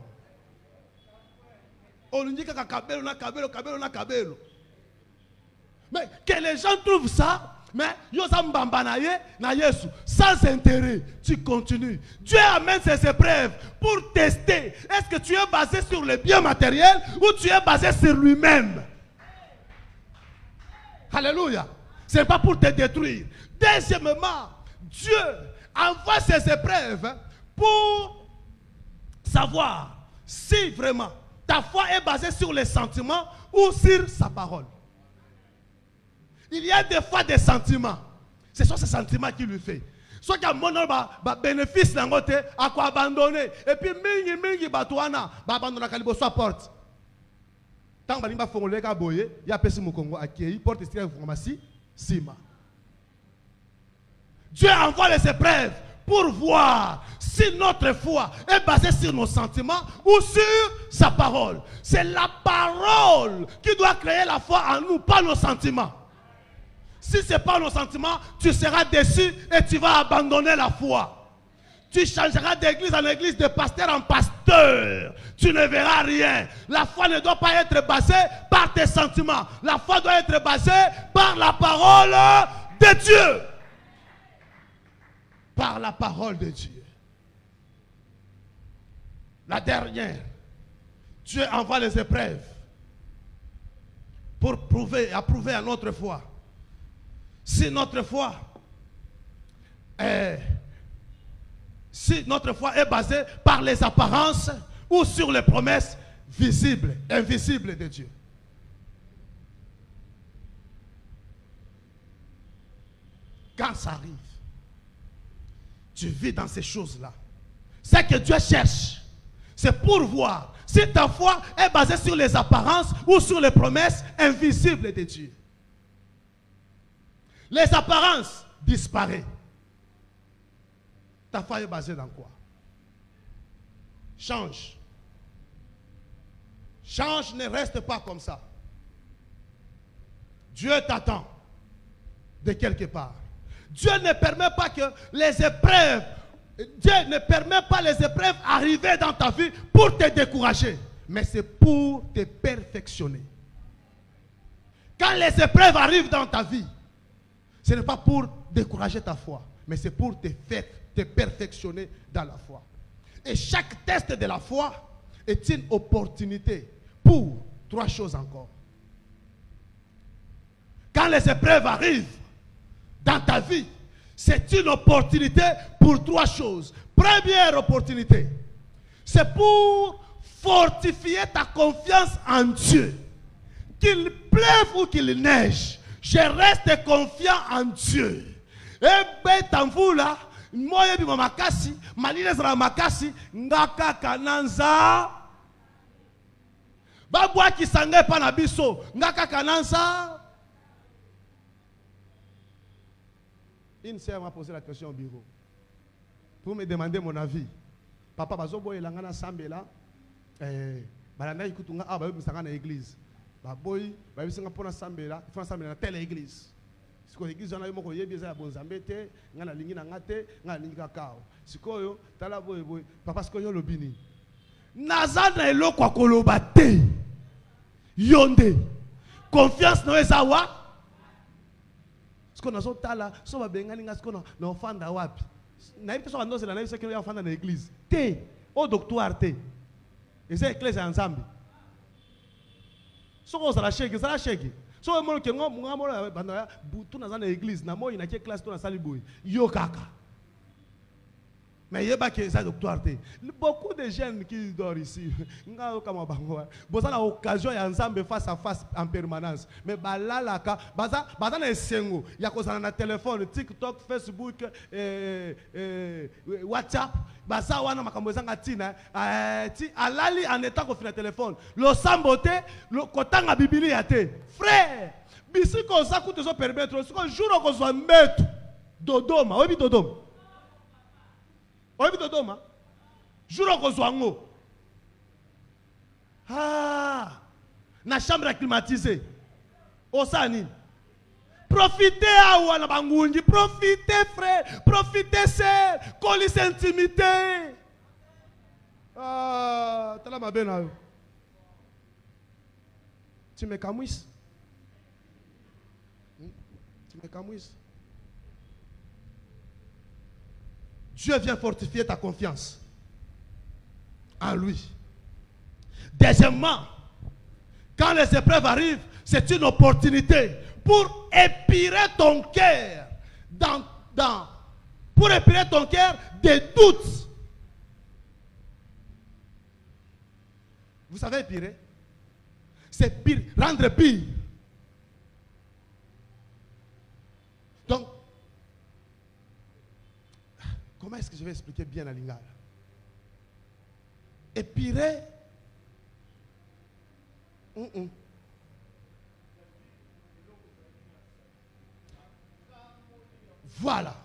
Mais que les gens trouvent ça, mais sans intérêt, tu continues. Dieu amène ses épreuves pour tester. Est-ce que tu es basé sur le bien matériel ou tu es basé sur lui-même? Alléluia. Ce n'est pas pour te détruire. Deuxièmement, Dieu envoie ses épreuves pour savoir si vraiment ta foi est basée sur les sentiments ou sur sa parole. Il y a des fois des sentiments. Ce sont ces sentiments qui lui fait. Soit qu'il y a un bénéfice dans côté, à quoi abandonner. Et puis, mingi batouana, abandonner la soit porte. Tant que vous fongolé ka boye, il y a personne Congo accueilli, porte extérieure pharmacie, sima. Dieu envoie les épreuves pour voir si notre foi est basée sur nos sentiments ou sur sa parole. C'est la parole qui doit créer la foi en nous, pas nos sentiments. Si ce n'est pas nos sentiments, tu seras déçu et tu vas abandonner la foi. Tu changeras d'église en église, de pasteur en pasteur. Tu ne verras rien. La foi ne doit pas être basée par tes sentiments. La foi doit être basée par la parole de Dieu. Par la parole de Dieu. La dernière, Dieu envoie les épreuves pour approuver à notre foi. Si notre foi est basée par les apparences ou sur les promesses visibles, invisibles de Dieu. Quand ça arrive, tu vis dans ces choses-là. Ce que Dieu cherche, c'est pour voir si ta foi est basée sur les apparences ou sur les promesses invisibles de Dieu. Les apparences disparaissent. Ta foi est basée dans quoi? Change. Change, ne reste pas comme ça. Dieu t'attend de quelque part. Dieu ne permet pas que les épreuves, Dieu ne permet pas les épreuves arriver dans ta vie pour te décourager, mais c'est pour te perfectionner. Quand les épreuves arrivent dans ta vie, ce n'est pas pour décourager ta foi, mais c'est pour te perfectionner dans la foi. Et chaque test de la foi est une opportunité pour trois choses encore. Quand les épreuves arrivent dans ta vie, c'est une opportunité pour trois choses. Première opportunité, c'est pour fortifier ta confiance en Dieu. Qu'il pleuve ou qu'il neige, je reste confiant en Dieu. Et ben tamvula, moye bi makasi, malile zara makasi, ngaka kananza. Babwa ki sangé pa na biso, ngaka kananza. Une sœur m'a posé la question au bureau pour me demander mon avis. Papa bazobo elangana sambela, balanda ikutunga aba bisanga na église. Baboy, ba bisinga pona sambela, il faut sambela na telle église. Siko église na yo moko yebieza ya bonzambete, ngana lingi na ngate, ngana lingi kakao. Sikoyo tala boy boy, papa sikoyo lobini. Nazana eloko akoloba te. Yonde. Confiance no ezawa. Siko nazo tala, so ba bengani nga siko na ofanda wapi. Na ipi so andoze na ipi so ya ofanda na église. Te, au doctoire te. Et c'est église ensemble. So on la chèque, ça la chèque. So moi que moi banda tout dans une église, na moi ina classe tout dans salle boy. Yo kaka. Mais il y a ça docteur. Beaucoup de jeunes qui dorment ici. Vous avez l'occasion de face à face en permanence. Mais là, il y a un téléphone, TikTok, Facebook, WhatsApp. Alali en étant qu'on fait le téléphone. Le samboté, le kotanga bibili yate. Frère, bisi ko ça coûte so permettre. Si un jour on soit mettre Dodoma, oui Dodoma. Oui Dodoma. Jour on soit ngo. Ah, na chambre climatisée. Osani. Profitez à Ouana Bangungi, profitez frère, profitez sœur, colis intimité. Ah, t'as la ma belle. Tu me camouis. Tu me camouis. Dieu vient fortifier ta confiance en lui. Deuxièmement, quand les épreuves arrivent, c'est une opportunité pour épirer ton cœur pour épirer ton cœur des doutes. Vous savez épirer? C'est pire, rendre pire. Donc, comment est-ce que je vais expliquer bien la lingala? Épirer. Voilà.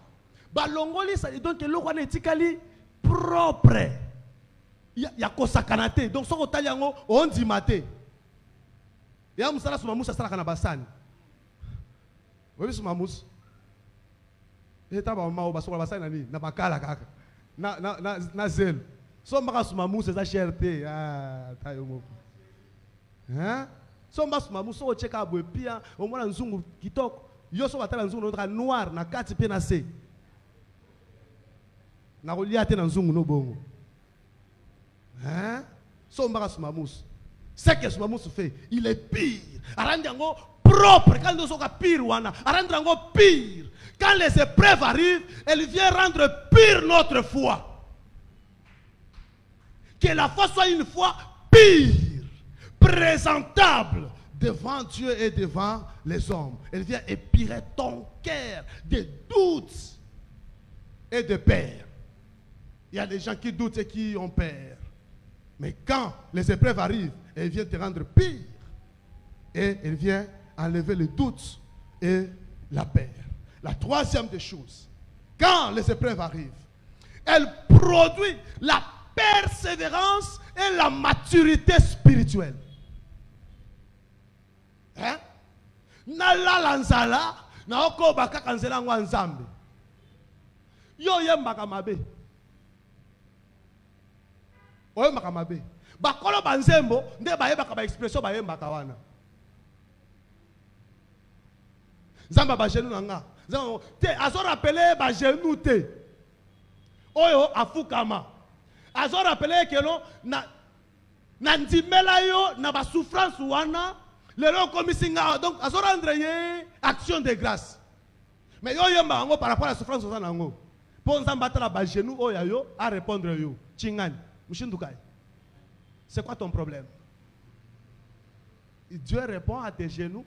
Balongoli, ça dit donc que l'eau est etikali propre. Il y a kosa kanate. Donc, si on taliango, on dit maté. Il y a moussala suma moussa sala kanabasani. Vous voyez suma moussa? Il y a un mao basura basani nani na bakala kaka. Na zel. So mbaka suma moussa za cherté. Ah, tayo mo. Hein? So mbaka suma moussa o cheka abwe pia, o mwana nzungu kitoko. Yo so batala nzungu no noir na kati pe na se. Na kolia te na nzungu no bongo. Hein? So mbaka suma moussa. Ce que ce moussa fait, il est pire. Arandiango propre. Quand nous sommes pire, arandiango pire. Quand les épreuves arrivent, elle vient rendre pire notre foi. Que la foi soit une foi pire, présentable devant Dieu et devant les hommes. Elle vient épirer ton cœur de doutes et de peur. Il y a des gens qui doutent et qui ont peur. Mais quand les épreuves arrivent, elle vient te rendre pire. Et elle vient enlever les doutes et la peur. La troisième des choses, quand les épreuves arrivent, elle produit la persévérance et la maturité spirituelle. Hein? Na la lanzala, na oko baka kanzela ngwa nzambe. Yo yembaka mabe. Oyembaka mabe. Bakolo banzembo nde bayebaka ba expression bayembaka wana. Zamba ba genou nanga. Te azo rappeler ba genou te. Oyo afukama. Azo rappeler que non na ndimela yo na ba souffrance wana lelo komisinga donc azo rendre ye action de grâce. Mais yo yemba ngo par rapport à la souffrance wana ngo. Pour nzamba ta ba genou oyo yo a répondre yo. Chingani. Mushindukai. C'est quoi ton problème? Dieu répond à tes genoux.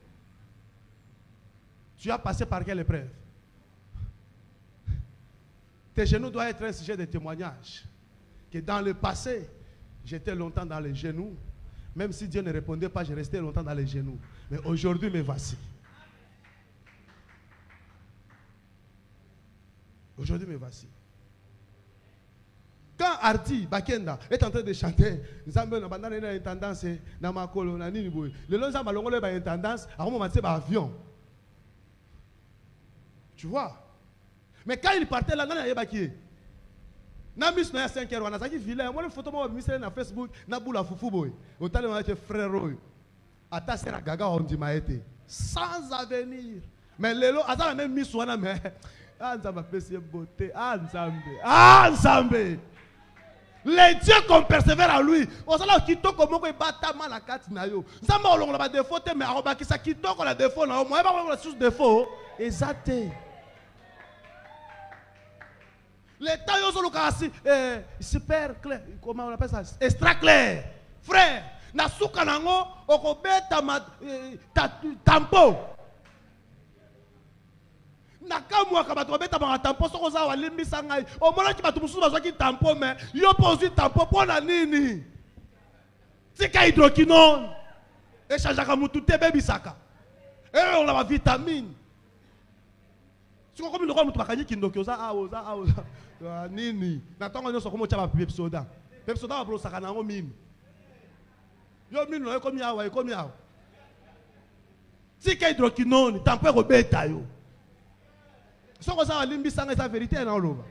Tu as passé par quelle épreuve? Tes genoux doivent être un sujet de témoignage. Que dans le passé, j'étais longtemps dans les genoux. Même si Dieu ne répondait pas, je restais longtemps dans les genoux. Mais aujourd'hui, me voici. Aujourd'hui, me voici. Quand Arti Bakenda est en train de chanter, Nzambe na bandana na intendance na makolo na nini boy. Le long Nzambe longole ba intendance, à un moment c'est ba avion. Tu vois? Mais quand il partait là, il y a qui? Na mis na 5 heures, on a ça qui filait. Moi le photo moi mis na Facebook, na boula foufou boy. Au tal on a été frère roy. Ata sera gaga on dit maete. Sans avenir. Mais lelo ata même mis wana mais Nzambe pèse beauté, Nzambe. Nzambe. Les dieux qu'on persévère à lui. On s'en a quitté comme on bata mal la carte na yo. Ça m'a on l'a défaut mais aroba qui ça quitté qu'on a défaut na moi pas la source défaut. Exact. Les temps yo solo kasi super clair. Comment on appelle ça? Extra clair. Frère, na suka nango okobeta tampo. Nakamwa ka bato beta ba tampo soko za walimbisa ngai o mona ki bato mususu bazwa ki tampo mais yo posi tampo pona nini tika hydroquinone échange ka mutu te bebisaka on a vitamine siko comme le mutu bakanyi kindoki oza nini na tongo nyoso komo cha ba pepsoda ba bro saka nango mimi yo mimi no ekomi awa tika hydroquinone tampo ko beta yo. Ce que ça limbisa nga sa vérité na oloba.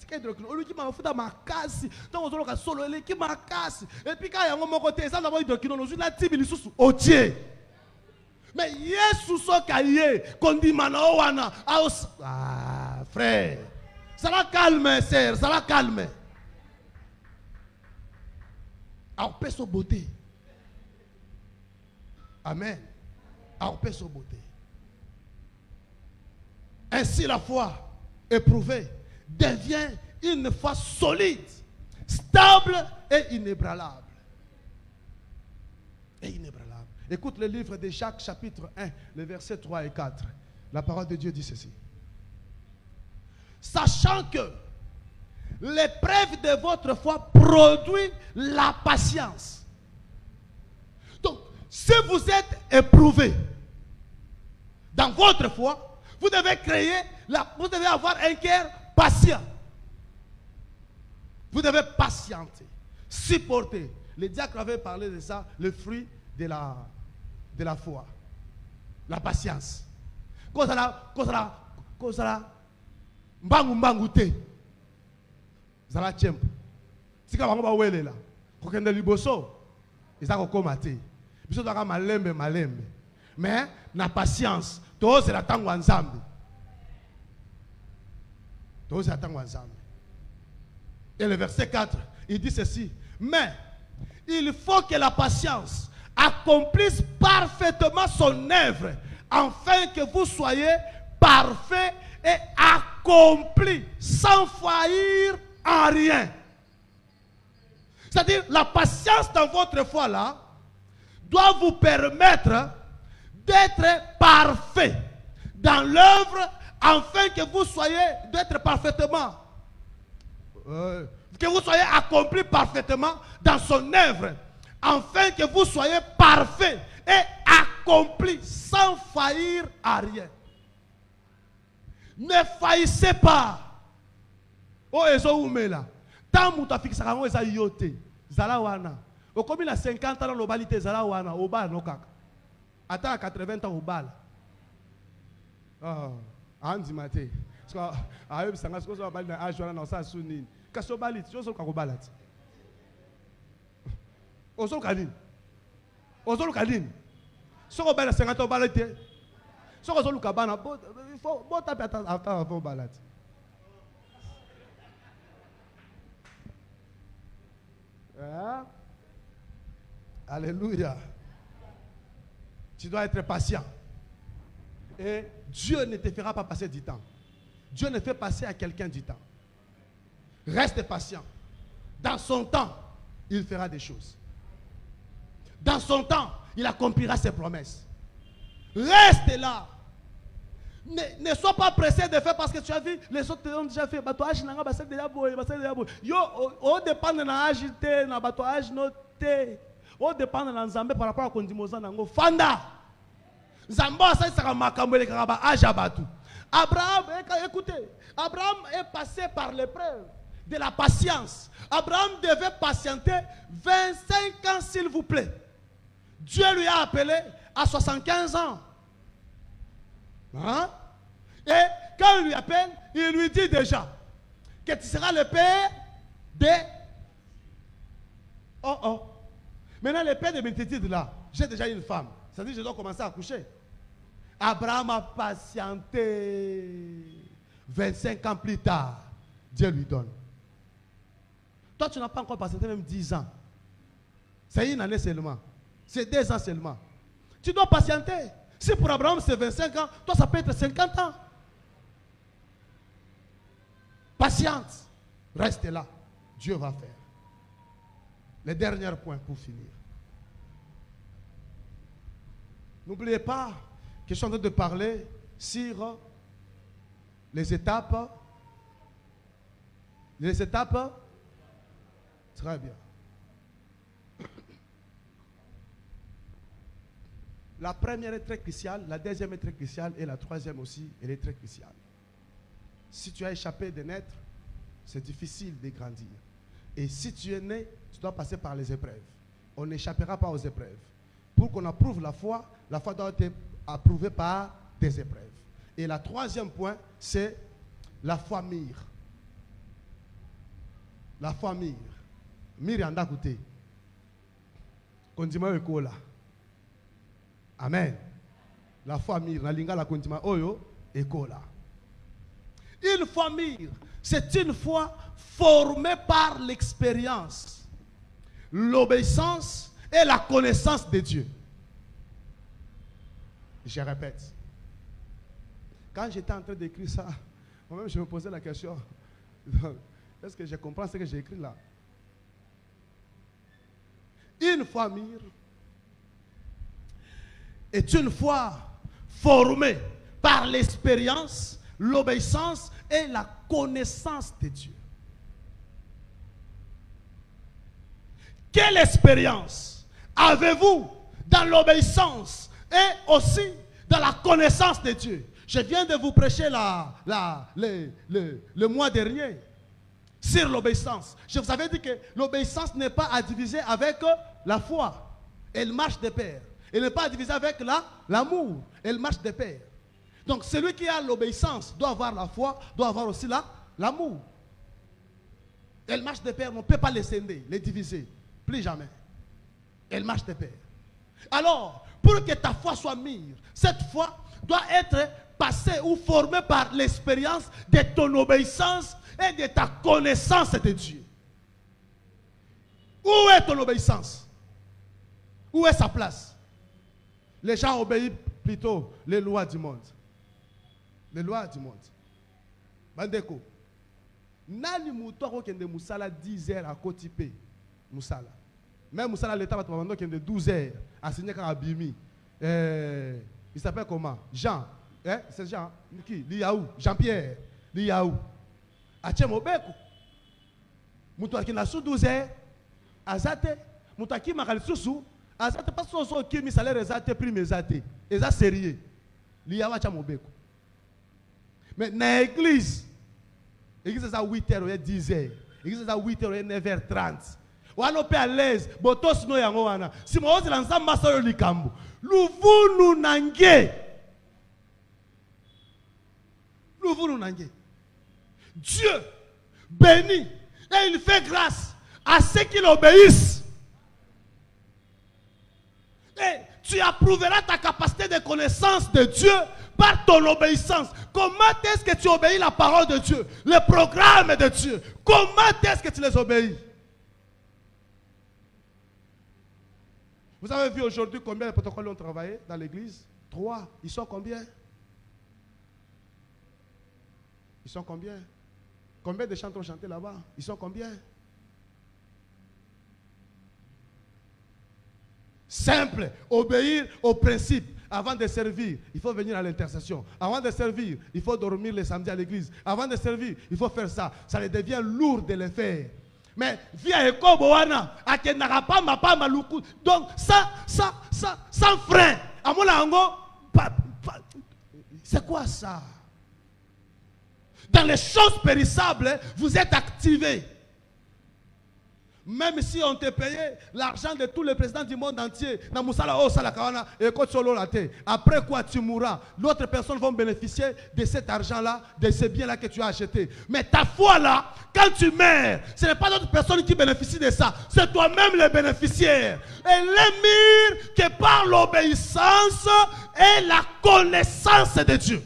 Tika hydroquinone oluki mafuta makasi. Donc ozolo ka solo eleki makasi. Et puis quand yango moko te ça na hydroquinone ozu na tibi lisusu otie. Mais Yesu soka ye kondima na wana. Ah frère. Ça la calme sœur, ça la calme. Alors paix sa beauté. Amen. Alors paix sa beauté. Ainsi la foi éprouvée devient une foi solide, stable et inébranlable. Écoute le livre de Jacques chapitre 1, les versets 3 et 4. La parole de Dieu dit ceci. Sachant que l'épreuve de votre foi produit la patience. Donc, si vous êtes éprouvé dans votre foi, vous devez avoir un cœur patient. Vous devez patienter, supporter. Le diacre avait parlé de ça, le fruit de la foi. La patience. Mbangu te. Zala tchempo. Sika bango ba welela. Kokende liboso. Ezako komate. Biso daka malembe. Mais na patience. C'est la tango ensemble. Et le verset 4, il dit ceci. Mais il faut que la patience accomplisse parfaitement son œuvre, afin que vous soyez parfaits et accomplis, sans faillir en rien. C'est-à-dire, la patience dans votre foi là doit vous permettre d'être parfait dans l'œuvre, afin que vous soyez d'être parfaitement, que vous soyez accompli parfaitement dans son œuvre, afin que vous soyez parfait et accompli sans faillir à rien. Ne faillissez pas. Oh ezo umela. Tant muta fixa kango eza yote. Zala wana. Okomi na 50 ans l'obalite zala wana oba no kaka. Attends à 80 ans au bal. Ah, Andy Maté. Parce que ayo bisanga siko so bal na ajwana na sa sunini. Kaso balit, jo so ka ko balat. Ozo kanini. Ozo kanini. Soko bal na 50 ans balate. Soko zo luka bana il faut taper avant balat. Ah. Alléluia. Tu dois être patient. Et Dieu ne te fera pas passer du temps. Dieu ne fait passer à quelqu'un du temps. Reste patient. Dans son temps, il fera des choses. Dans son temps, il accomplira ses promesses. Reste là. Ne sois pas pressé de faire parce que tu as vu, les autres ont déjà fait. Yo, on dépend de l'âge, na batouage noté. On dépend de l'ensemble par rapport à Kondimoza Nango. Fanda. Zamba, ça sera Makambele Karaba, Ajabatu. Abraham, écoutez, Abraham est passé par l'épreuve de la patience. Abraham devait patienter 25 ans, s'il vous plaît. Dieu lui a appelé à 75 ans. Hein? Et quand il lui appelle, il lui dit déjà que tu seras le père de... Oh. Maintenant, le père de mes tétides là, j'ai déjà une femme. C'est-à-dire que je dois commencer à coucher. Abraham a patienté. 25 ans plus tard, Dieu lui donne. Toi, tu n'as pas encore patienté même 10 ans. C'est une année seulement. C'est 2 ans seulement. Tu dois patienter. Si pour Abraham c'est 25 ans, toi ça peut être 50 ans. Patience. Reste là. Dieu va faire. Le dernier point pour finir. N'oubliez pas que je suis en train de parler sur les étapes. Les étapes. Très bien. La première est très cruciale, la deuxième est très cruciale et la troisième aussi, elle est très cruciale. Si tu as échappé de naître, c'est difficile de grandir. Et si tu es né, tu dois passer par les épreuves. On n'échappera pas aux épreuves. Pour qu'on approuve la foi doit être approuvée par des épreuves. Et la troisième point, c'est la foi mire. La foi mire. Mire en côté. Kondima ekola. Amen. La foi mire. Na linga la kondima oyo ekola. Une foi mire, c'est une foi formée par l'expérience, l'obéissance et la connaissance de Dieu. Je répète. Quand j'étais en train d'écrire ça, moi-même je me posais la question, est-ce que je comprends ce que j'ai écrit là? Une foi mire est une foi formée par l'expérience, l'obéissance et la connaissance de Dieu. Quelle expérience avez-vous dans l'obéissance et aussi dans la connaissance de Dieu? Je viens de vous prêcher le mois dernier sur l'obéissance. Je vous avais dit que l'obéissance n'est pas à diviser avec la foi. Elle marche de pair. Elle n'est pas à diviser avec l'amour. Elle marche de pair. Donc celui qui a l'obéissance doit avoir la foi, doit avoir aussi l'amour. Elle marche de pair, on ne peut pas les scinder, les diviser. Plus jamais. Elle marche de pair. Alors, pour que ta foi soit mûre, cette foi doit être passée ou formée par l'expérience de ton obéissance et de ta connaissance de Dieu. Où est ton obéissance? Où est sa place? Les gens obéissent plutôt les lois du monde. Les lois du monde. Bandeko. Nani muto kende musala 10 heures à Kotipe. Musala. Même musala l'état va te kende 12 heures à signer quand Abimi. Il s'appelle comment? Jean. C'est Jean. Qui? Liaou. Jean-Pierre. Liaou. Ache mobeko. Muto ki na sous 12 heures. Azate. Muto ki makali susu. Azate pas so ki mi salaire azate prime azate. Eza sérieux. Liaou acha mobeko. Mais dans l'église, l'église est à 8h, 10h. L'église est à 8h, 9h30. On est à l'aise. Botos no yango wana. Si moi je lança massa yo likambo. Luvunu nange. Luvunu nange. Dieu bénit et il fait grâce à ceux qui l'obéissent. Et tu approuveras ta capacité de connaissance de Dieu par ton obéissance. Comment est-ce que tu obéis la parole de Dieu, le programme de Dieu? Comment est-ce que tu les obéis? Vous avez vu aujourd'hui combien de protocoles ont travaillé dans l'église? 3. Ils sont combien? Ils sont combien? Combien de chants ont chanté là-bas? Ils sont combien? Simple, obéir au principe. Avant de servir, il faut venir à l'intercession. Avant de servir, il faut dormir le samedi à l'église. Avant de servir, il faut faire ça. Ça devient lourd de le faire. Mais via Ekoboana, donc ça, sans frein. C'est quoi ça? Dans les choses périssables, vous êtes activés. Même si on te payait l'argent de tous les présidents du monde entier, après quoi tu mourras, d'autres personnes vont bénéficier de cet argent-là, de ces biens-là que tu as achetés. Mais ta foi-là, quand tu meurs, ce n'est pas d'autres personnes qui bénéficient de ça, c'est toi-même le bénéficiaire. Et l'émir que par l'obéissance et la connaissance de Dieu.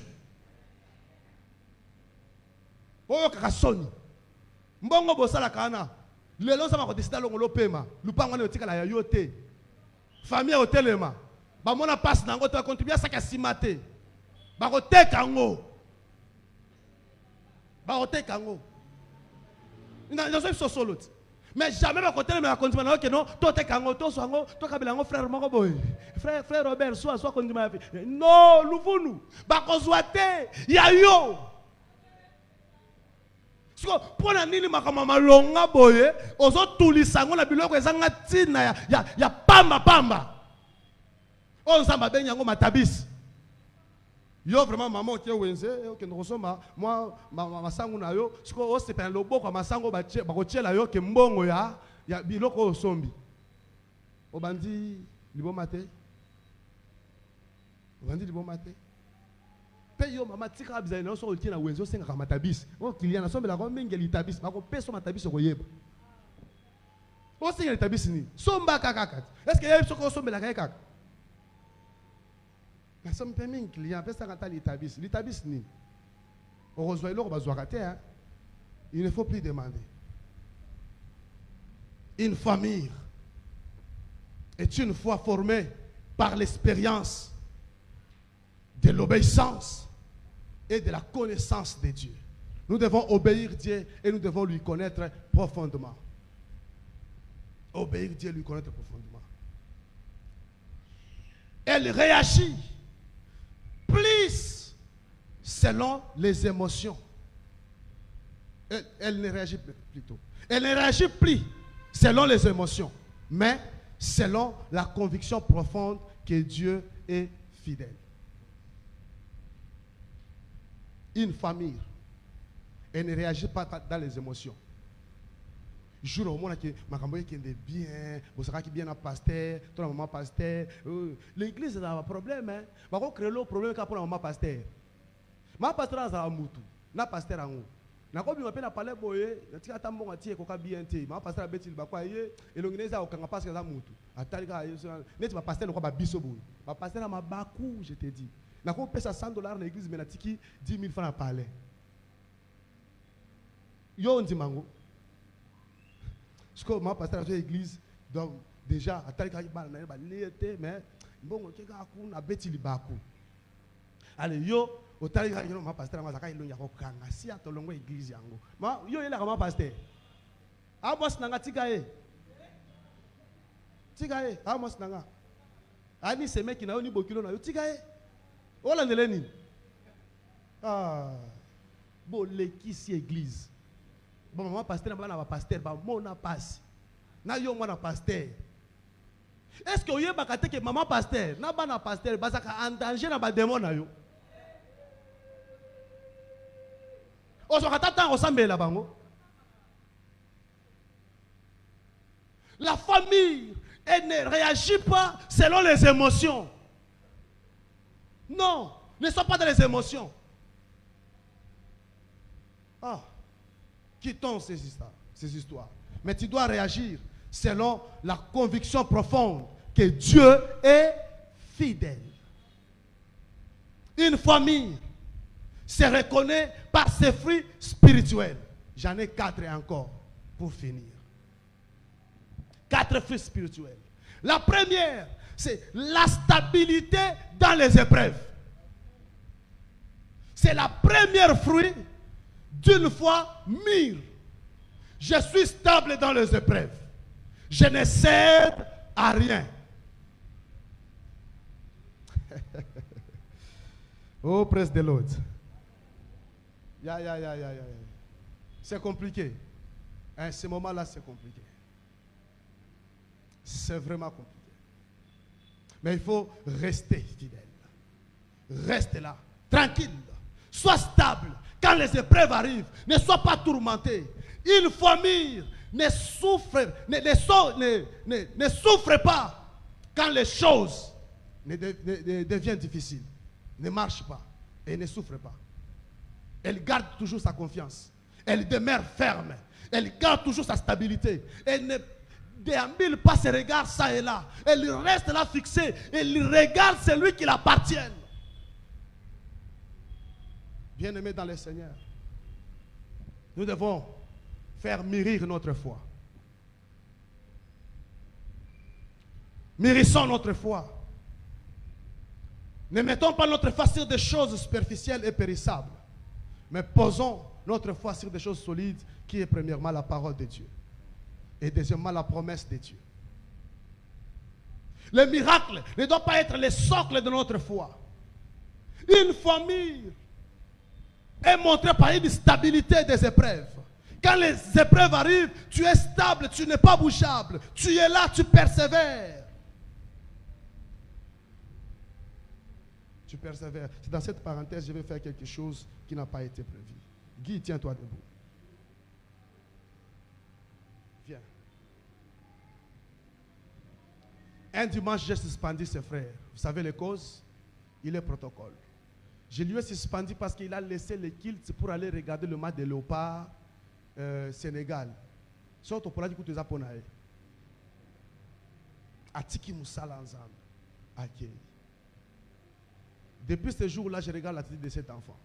Mbongo bosala kana. Le long ça va décider longo lo pema. Lupango ne tika la yote. Famille au telema. Ba mona passe nango to contribuer ça ka simate. Ba ko tekango. Ba ko tekango. Ina zo so solo. Mais jamais ba ko telema continuer na que non, to tekango to soango, to kabelango frère moko boy. Frère Robert soit continuer. Non, luvunu. Ba ko zoate ya yo. Pour la nini makamama longa boye ozo tulisango na biloko ezanga tina ya pamba on samba ben yango matabisi yo vraiment maman qui wenze que nous resoma moi masango na yo siko o sepela loboko masango ba kochela yo ke mbongo ya biloko osombi obandi libomate Peyo mama tika bizali na so otina wenzo senga ka matabisi. O kiliana so mbela ko mengeli tabisi, ba ko peso matabisi ko yeba. O senga litabisi ni. So mbaka kaka. Est-ce que yeba so ko so mbela kaka? Na so mpe mingi client pesa kata litabisi. Litabisi ni. O reçoit iloko bazwaka te hein. Il ne faut plus demander. Une famille est une fois formée par l'expérience de l'obéissance et de la connaissance de Dieu. Nous devons obéir Dieu et nous devons lui connaître profondément. Obéir Dieu et lui connaître profondément. Elle réagit plus selon les émotions. Elle ne réagit plutôt. Elle ne réagit plus selon les émotions, mais selon la conviction profonde que Dieu est fidèle. Une famille, elle ne réagit pas dans les émotions. Jour au monde qui m'a qui est bien, vous savez qui bien un pasteur, ton maman pasteur. L'église a un problème, hein. Bah on crée le problème quand pour la maman pasteur. Ma pasteur a un moutou, na pasteur a un. Na ko bi m'appelle à parler boye, na tika tambo ngati ko ka bien te. Ma pasteur a beti ba kwa ye, elongineza o kanga pasteur za moutou. Atali ka net ma pasteur ko ba biso boye. Ma pasteur a ma bakou, je te dis. Na ko pesa $100 dans l'église mais na tiki 10 000 francs à parler. Yo on dit mango. Parce que ma pasteur à l'église donc déjà atali ka ba na ba liete mais mbongo keka ku na beti libaku. Allez yo otali ka yo ma pasteur ma zaka ilonga ko kanga si atolongo église yango. Ma yo yela ka ma pasteur. Amos nanga tika e. Tika e amos nanga. Ani seme ki na yo ni bokilo na yo tika e. Ola ndeleni. Ah. Bon l'église église. Bon maman pasteur na ba pasteur ba mona passe. Na yo mwana pasteur. Est-ce que oyeba kate ke maman pasteur na ba na pasteur ba saka en danger na ba démon na yo? Oso katata osambela bango. La famille elle ne réagit pas selon les émotions. Non, ne sois pas dans les émotions. Ah, quittons ces histoires. Mais tu dois réagir selon la conviction profonde que Dieu est fidèle. Une famille se reconnaît par ses fruits spirituels. J'en ai 4 encore pour finir. 4 fruits spirituels. La première, c'est la stabilité dans les épreuves. C'est la première fruit d'une foi mûre. Je suis stable dans les épreuves. Je ne cède à rien. Oh, praise the Lord. C'est compliqué. À ce moment-là, c'est compliqué. C'est vraiment compliqué. Mais il faut rester fidèle. Reste là, tranquille. Sois stable. Quand les épreuves arrivent, ne sois pas tourmenté. Une famille ne souffre pas quand les choses deviennent difficiles. Ne marche pas et ne souffre pas. Elle garde toujours sa confiance. Elle demeure ferme. Elle garde toujours sa stabilité. Elle ne déambule pas ses regards ça et là. Elle reste là fixée. Elle regarde celui qui l'appartient. Bien-aimés dans le Seigneur, nous devons faire mûrir notre foi. Mûrissons notre foi. Ne mettons pas notre foi sur des choses superficielles et périssables, mais posons notre foi sur des choses solides, qui est premièrement la parole de Dieu et deuxièmement la promesse de Dieu. Le miracle ne doit pas être le socle de notre foi. Une famille est montrée par une stabilité des épreuves. Quand les épreuves arrivent, tu es stable, tu n'es pas bougeable. Tu es là, tu persévères. Tu persévères. C'est dans cette parenthèse, je vais faire quelque chose qui n'a pas été prévu. Guy, tiens-toi debout. Viens. Un dimanche, j'ai suspendu ses frères. Vous savez les causes? Il est protocole. Je lui ai suspendu parce qu'il a laissé le kilt pour aller regarder le match de Léopard Sénégal. Surtout pour la dire que tu es japonais. Atiki Moussala ensemble. Ok. Depuis ce jour-là, je regarde l'attitude de cet enfant.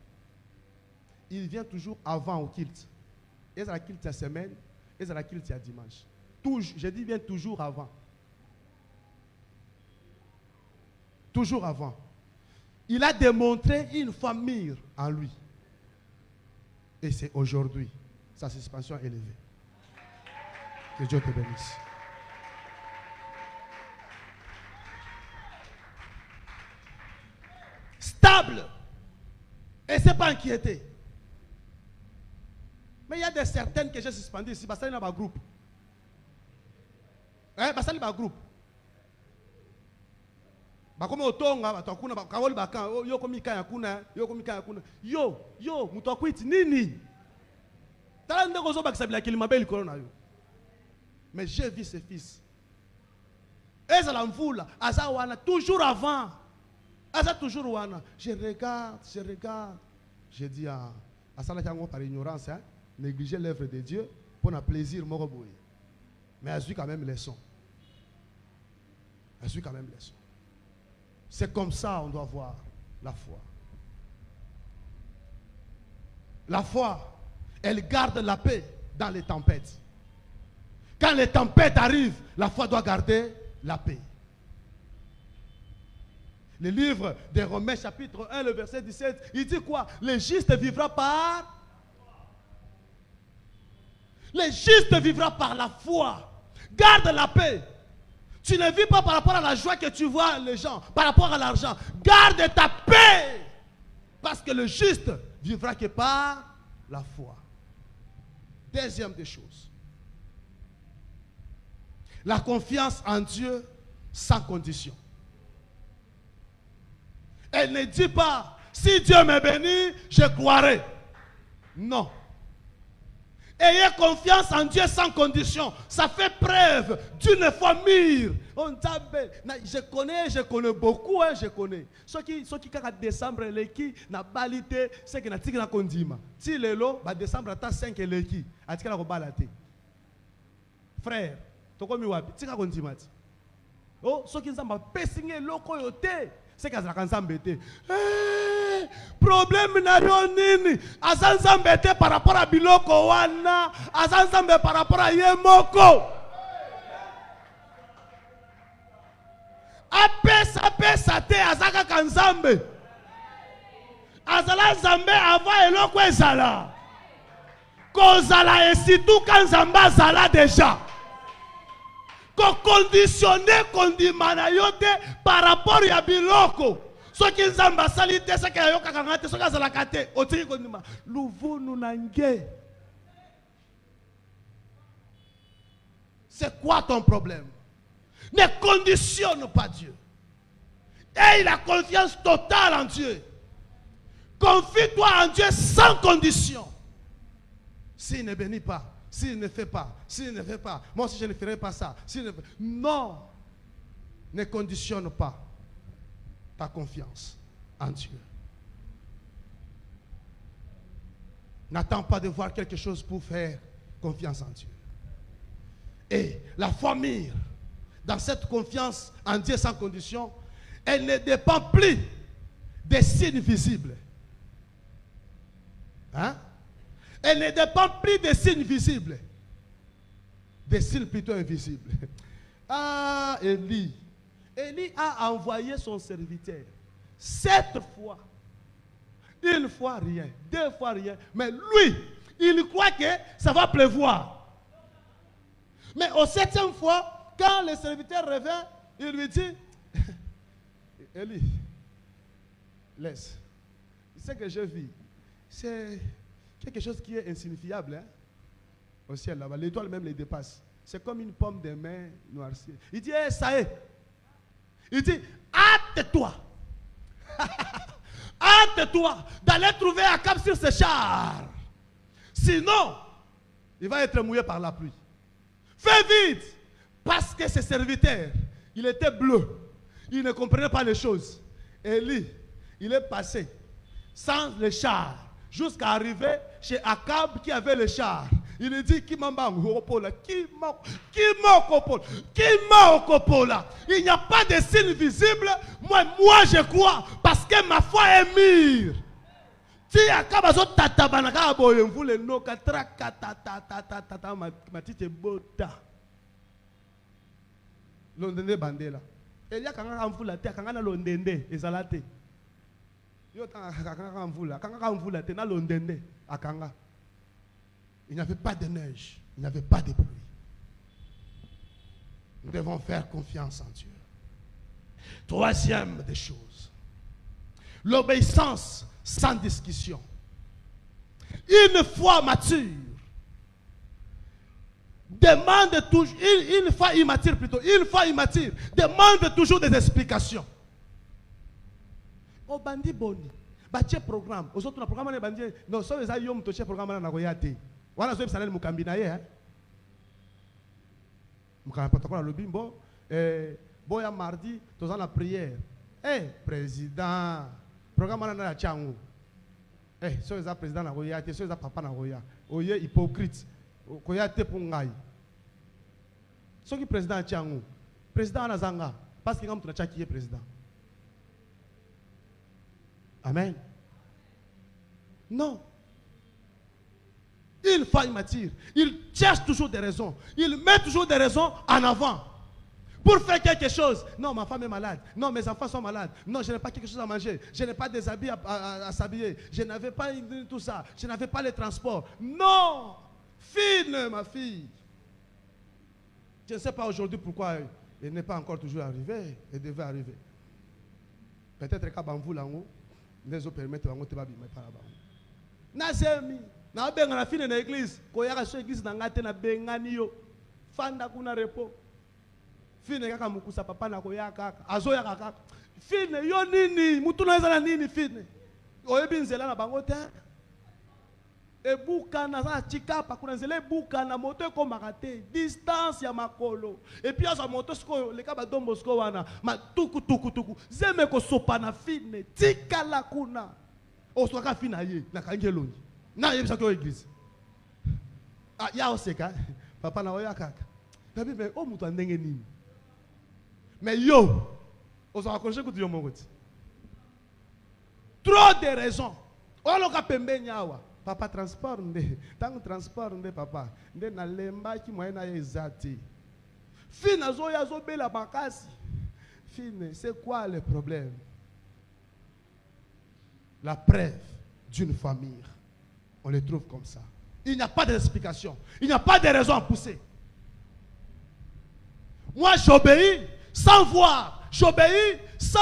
Il vient toujours avant au kilt. Et c'est la kilt la semaine, et c'est la kilt la dimanche. Je dis, il vient toujours avant. Toujours avant. Il a démontré une famille en lui. Et c'est aujourd'hui. Sa suspension est élevée. Que Dieu te bénisse. Stable. Et c'est pas inquiété. Mais il y a des certaines que j'ai suspendues ici. Parce qu'il y a un groupe. Parce qu'il y a un groupe. Bakome otonga batakuna bakawoli bakan yo komika yakuna yo mutakwiti nini tala ndeko zo bakisa bila kilima beli corona yo. Mais j'ai vu ses fils eza la mvula aza wana toujours avant aza toujours wana je regarde je dis à sala kango par ignorance hein, négliger l'œuvre de Dieu pour un plaisir moko boye. Mais elle suit quand même les leçons. Elle suit quand même les leçons. C'est comme ça on doit voir la foi. La foi, elle garde la paix dans les tempêtes. Quand les tempêtes arrivent, la foi doit garder la paix. Le livre de Romains chapitre 1, le verset 17, il dit quoi? Le juste vivra par... Le juste vivra par la foi. Garde la paix. Tu ne vis pas par rapport à la joie que tu vois les gens, par rapport à l'argent. Garde ta paix. Parce que le juste vivra que par la foi. Deuxième des choses. La confiance en Dieu sans condition. Elle ne dit pas, si Dieu me bénit, je croirai. Non. Ayez confiance en Dieu sans condition. Ça fait preuve d'une famille. Je connais beaucoup, hein, je connais. Ceux qui quand décembre l'équipe na balité, c'est que na tika na kondima. Si lelo ba décembre ata 5 l'équipe, atika na ko balate. Frère, toko mi wapi? Tika kondima ti. Oh, ceux qui nzamba pesinge loko yote. C'est qu'à s'embêter. Problème n'a rien nini. À s'embêter par rapport à Biloko wana. À s'embêter par rapport à Yemoko. Apesa te azaka kanzambe. Azala zambe avant eloko ezala. Kozala et surtout quand zamba zala déjà. Conditionner kondimana yote par rapport à biloko. Ce qui nzamba salite ce qui ayoka kangate ce qui azala kate otiki kondima luvunu nange. C'est quoi ton problème? Ne conditionne pas Dieu. Aie la confiance totale en Dieu. Confie-toi en Dieu sans condition. S'il ne bénit pas, s'il ne fait pas, moi aussi je ne ferai pas ça. Non, ne conditionne pas ta confiance en Dieu. N'attends pas de voir quelque chose pour faire confiance en Dieu. Et la famille, dans cette confiance en Dieu sans condition, elle ne dépend plus des signes visibles. Hein? Elle ne dépend plus des signes visibles. Des signes plutôt invisibles. Ah, Élie, Élie a envoyé son serviteur 7 fois. Une fois rien, 2 fois rien. Mais lui, il croit que ça va pleuvoir. Mais au 7e fois, quand le serviteur revient, il lui dit, Élie, laisse. Ce que je vis, c'est quelque chose qui est insignifiable. Hein? Au ciel là-bas, l'étoile même les dépasse. C'est comme une pomme de main noircie. Il dit, hey, ça y est. Il dit, hâte-toi. Hâte-toi d'aller trouver Akab sur ce char. Sinon, il va être mouillé par la pluie. Fais vite. Parce que ce serviteur, il était bleu. Il ne comprenait pas les choses. Élie, il est passé sans le char jusqu'à arriver chez Akab qui avait le char. Il lui dit, il n'y a pas de signe visible. Moi je crois parce que ma foi est mûre. Si Akab a tatabanaka boyemvule no katraka tata matite bota. Londende bandela. Elia kanga amvula te kanga na londende ezalate. Yo kanga kanga amvula te na londende akanga. Il n'y avait pas de neige, il n'y avait pas de pluie. Nous devons faire confiance en Dieu. Troisième des choses, l'obéissance sans discussion. Une foi mature demande toujours, une fois immature plutôt, une fois immature demande toujours des explications. Au bandi boni, bâtir programme, aux autres programme les bandits, non, ça les aïeux touché programme na nagoyate. Wana zo bisana mukambi na ye hein. Mukambi protocole le bimbo boya mardi toza na prière. Président programme na changu. So les président na goyate, so les papa na goya. Oye hypocrite. Koyate pour ngai. So ki président changu. Président na zanga parce que ngam tuna chaki président. Amen. Non. Une fois immature, il cherche toujours des raisons. Il met toujours des raisons en avant. Pour faire quelque chose. Non, ma femme est malade. Non, mes enfants sont malades. Non, je n'ai pas quelque chose à manger. Je n'ai pas des habits à s'habiller. Je n'avais pas tout ça. Je n'avais pas les transports. Non. Fine, ma fille. Je ne sais pas aujourd'hui pourquoi il n'est pas encore toujours arrivé. Il devait arriver. Peut-être qu'à Bamvou, là, les autres permettent de te babi, mais pas là-bas. Nazemi. Na benga na fine na église ko yaka so église na ngate na bengani yo fanda kuna repo fine kaka mukusa papa na ko yaka azo yaka kaka fine yo nini mutu na ezala nini fine oyebi nzela na bango te ebuka na za chikapa kuna nzela ebuka na moto ekomaka te distance ya makolo et puis azo moto sko leka ba dombo sko wana matuku tuku zeme ko sopa na fine tikala kuna oswaka fine ye na kangelongi na yebisa ko église ya oseka papa na oya kaka tabi mais o mutu ndenge nini mais yo osaka konje kutu yo mongoti trop de raisons oloka pembeni awa papa transport nde tango transport nde papa nde na lemba ki moyen na ezati fina zo ya zo bela bakasi fine c'est quoi le problème? La preuve d'une famille, on les trouve comme ça. Il n'y a pas d'explication. Il n'y a pas de raison à pousser. Moi, j'obéis sans voir. J'obéis sans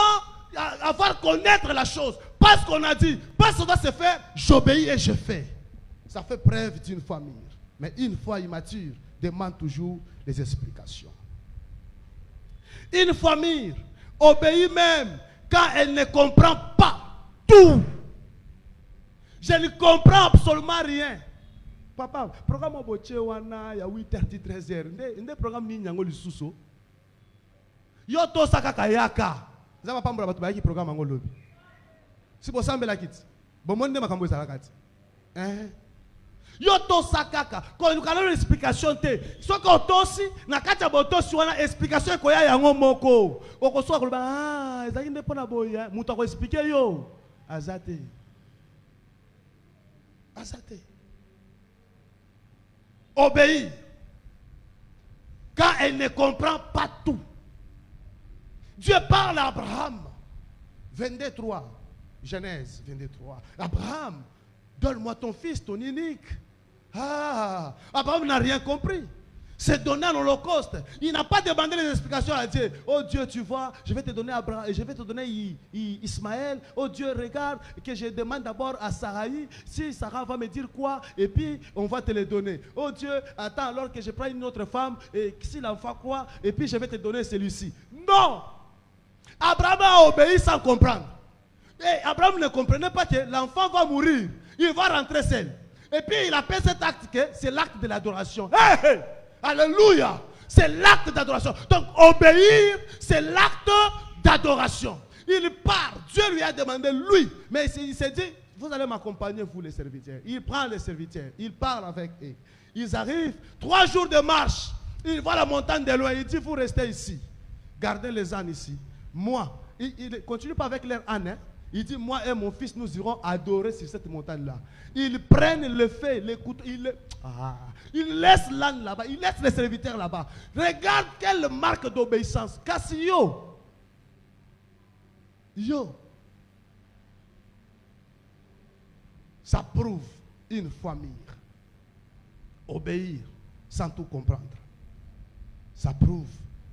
avoir connaître la chose. Parce qu'on a dit, parce qu'on va se faire, j'obéis et je fais. Ça fait preuve d'une famille. Mais une fois immature, demande toujours les explications. Une famille obéit même quand elle ne comprend pas tout. Je ne comprends absolument rien. Papa, programme boche wana ya 8h 13h. Nde programme ni nyango lisuso. Yo to saka kayaka. Zama pambola batu bayaki programme ngo lobi. Si bo sambela kiti. Bo monde makambo ezala kati. Yo to sakaka. Ko ukana explication te. Soko tosi na kati ya botosi wana explication ko ya yango moko. Okosoka koloba ezaki nde pona boya. Mutu ko expliquer yo. Azate. Azate. Obéir quand elle ne comprend pas tout. Dieu parle à Abraham. 22:3. Genèse 22:3. Abraham, donne-moi ton fils, ton unique. Ah, Abraham n'a rien compris. C'est donné à l'Holocauste. Il n'a pas demandé les explications à Dieu. Oh Dieu, tu vois, je vais te donner Abraham, je vais te donner Ismaël. Oh Dieu, regarde que je demande d'abord à Sarai. Si Sarah va me dire quoi, et puis on va te les donner. Oh Dieu, attends alors que je prends une autre femme, et si l'enfant quoi, et puis je vais te donner celui-ci. Non! Abraham a obéi sans comprendre. Et Abraham ne comprenait pas que l'enfant va mourir. Il va rentrer seul. Et puis il appelle cet acte que c'est l'acte de l'adoration. Hey, hey! Alléluia. C'est l'acte d'adoration. Donc obéir, c'est l'acte d'adoration. Il part. Dieu lui a demandé, lui. Mais il s'est dit, vous allez m'accompagner, vous les serviteurs. Il prend les serviteurs. Il parle avec eux. Ils arrivent. 3 jours de marche. Il voit la montagne de loin. Il dit, vous restez ici. Gardez les ânes ici. Moi, il ne continue pas avec leur âne. Hein? Il dit, moi et mon fils, nous irons adorer sur cette montagne-là. Ils prennent le feu, les couteaux, ils laissent l'âne là-bas, ils laissent les serviteurs là-bas. Regarde quelle marque d'obéissance. Cassio. Yo. Ça prouve une famille. Obéir sans tout comprendre. Ça prouve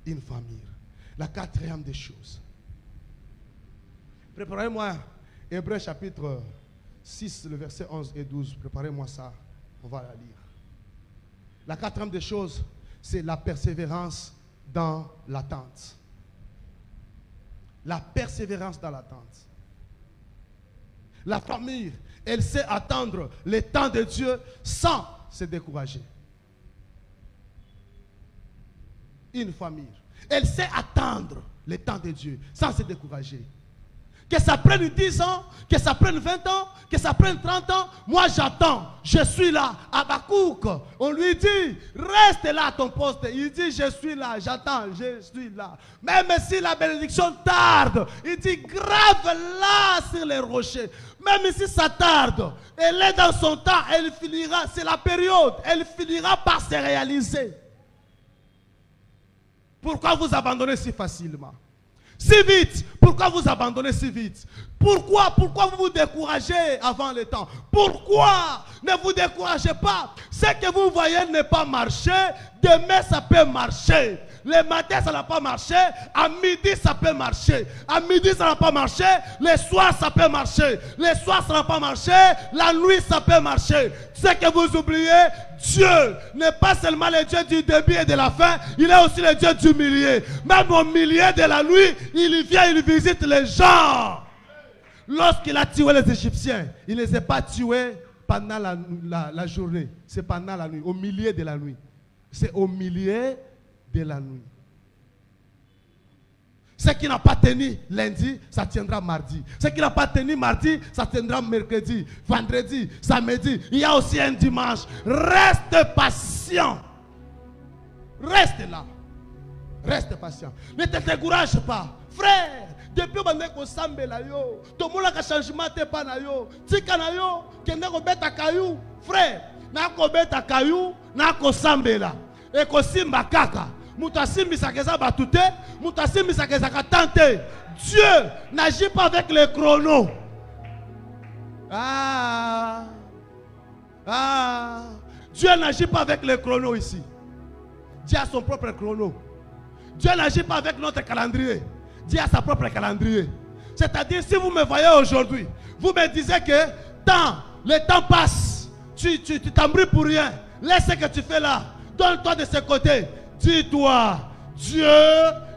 une famille. La 4e des choses. Préparez-moi Hébreux chapitre 6, le verset 11 et 12. Préparez-moi ça. On va la lire. La 4e des choses, c'est la persévérance dans l'attente. La persévérance dans l'attente. La famille, elle sait attendre le temps de Dieu sans se décourager. Une famille, elle sait attendre le temps de Dieu sans se décourager. Que ça prenne 10 ans, que ça prenne 20 ans, que ça prenne 30 ans, moi j'attends, je suis là. Habakkuk, on lui dit, reste là à ton poste. Il dit, je suis là, j'attends, je suis là. Même si la bénédiction tarde, il dit, grave-la sur les rochers. Même si ça tarde, elle est dans son temps, elle finira, c'est la période, elle finira par se réaliser. Pourquoi vous abandonnez si facilement? Si vite, pourquoi vous abandonnez si vite? Pourquoi vous vous découragez avant le temps? Pourquoi ne vous découragez pas? Ce que vous voyez n'est pas marché, demain ça peut marcher. Le matin ça n'a pas marché, à midi ça peut marcher. À midi ça n'a pas marché, le soir ça peut marcher. Le soir ça n'a pas marché, la nuit ça peut marcher. Ce que vous oubliez, Dieu n'est pas seulement le Dieu du début et de la fin, il est aussi le Dieu du milieu. Même au milieu de la nuit, il vient, il visite les gens. Lorsqu'il a tué les Égyptiens, il ne les a pas tués pendant la journée. C'est pendant la nuit, au milieu de la nuit. C'est au milieu de la nuit. Ce qui n'a pas tenu lundi, ça tiendra mardi. Ce qui n'a pas tenu mardi, ça tiendra mercredi, vendredi, samedi. Il y a aussi un dimanche. Reste patient. Reste là. Reste patient. Ne te décourage pas. Frère, depuis que tu sambe la yo, tout le monde a changement te pa na yo. Tika na yo, kende ko beta kayou. Frère, na ko beta kayou, na ko sambe la. Et ko simba kaka. Moutasimbi sakeza batute, moutasimbi sakeza katante. Dieu n'agit pas avec les chronos. Dieu n'agit pas avec les chronos ici. Dieu a son propre chrono. Dieu n'agit pas avec notre calendrier. Dieu a sa propre calendrier. C'est-à-dire, si vous me voyez aujourd'hui, vous me disiez que le temps passe. Tu t'embrouilles pour rien. Laisse ce que tu fais là. Donne-toi de ce côté. Dis-toi, Dieu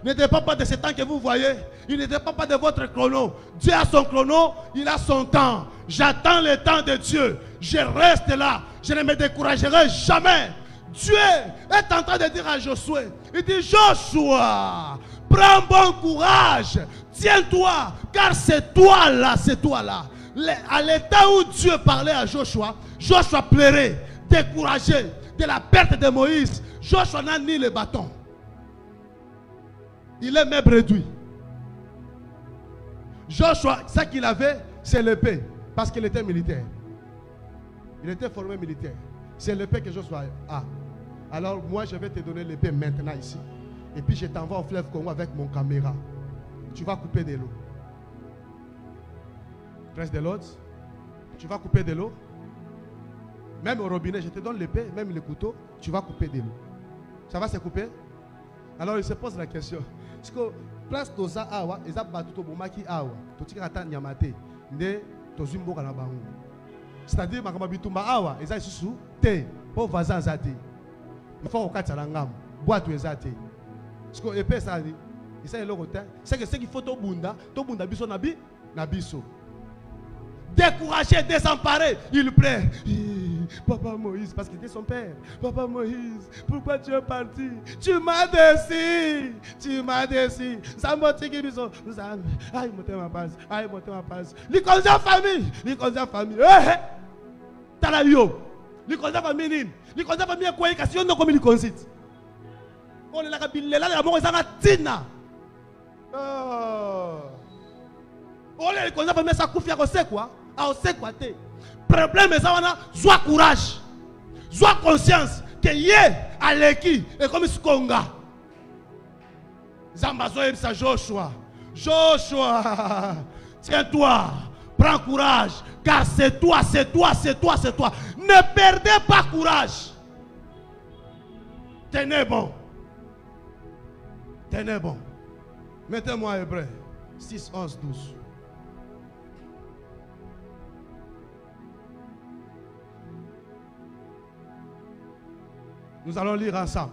ne dépend pas de ce temps que vous voyez. Il ne dépend pas de votre chrono. Dieu a son chrono, il a son temps. J'attends le temps de Dieu. Je reste là. Je ne me découragerai jamais. Dieu est en train de dire à Josué, il dit, Joshua, prends bon courage. Tiens-toi, car c'est toi là, c'est toi là. À l'état où Dieu parlait à Joshua, Joshua pleurait, découragé de la perte de Moïse. Joshua n'a ni le bâton. Il est même réduit. Joshua, ce qu'il avait, c'est l'épée. Parce qu'il était militaire. Il était formé militaire. C'est l'épée que Joshua a. Alors moi, je vais te donner l'épée maintenant ici. Et puis je t'envoie au fleuve Congo avec mon caméra. tu vas couper de l'eau. Presse de l'autre, tu vas couper de l'eau. Même au robinet, je te donne l'épée, même le couteau, tu vas couper de l'eau. Ça va se couper? Alors il se pose la question. Est-ce que place toza awa, ils ont battu tout bomaki awa, tout ce qui est nyamate, ne tozumbo kana bango. C'est-à-dire makamba bitumba awa, ils ont sous te, pour voisin zate. Il faut au katalangam, boîte zate. Est-ce que épée ça dit? Il sait le côté. C'est que ce qu'il faut to bunda biso na biso. Découragé, désemparé, il pleure. Papa Moïse, parce qu'il était son père. Papa Moïse, pourquoi tu es parti? Tu m'as déçu. Tu m'as déçu. Ça m'a dit que nous aïe, monter ma passe. Aïe, monter ma passe. L'icône famille. L'icône famille. T'as yo. L'icône famille nine. L'icône famille est quoi? Parce qu'on ne comme l'icône site. On est là, la mort est à la tina. On est l'icône famille, ça couffe, on sait quoi? On sait quoi? Problème est ça, on a soit courage, soit conscience que yé à l'équipe et comme ce Conga. Zambazo et sa Joshua. Joshua, tiens-toi, prends courage, car c'est toi, c'est toi, c'est toi, c'est toi. Ne perdez pas courage. Tenez bon. Tenez bon. Mettez-moi Hébreu 6, 11, 12. Nous allons lire ensemble.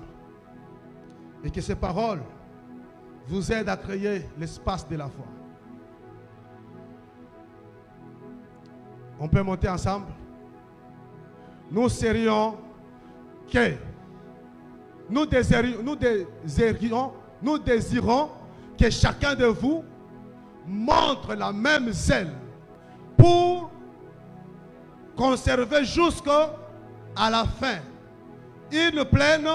Et que ces paroles vous aident à créer l'espace de la foi. On peut monter ensemble. Nous serions que nous désirons que chacun de vous montre la même zèle pour conserver jusqu'à la fin une pleine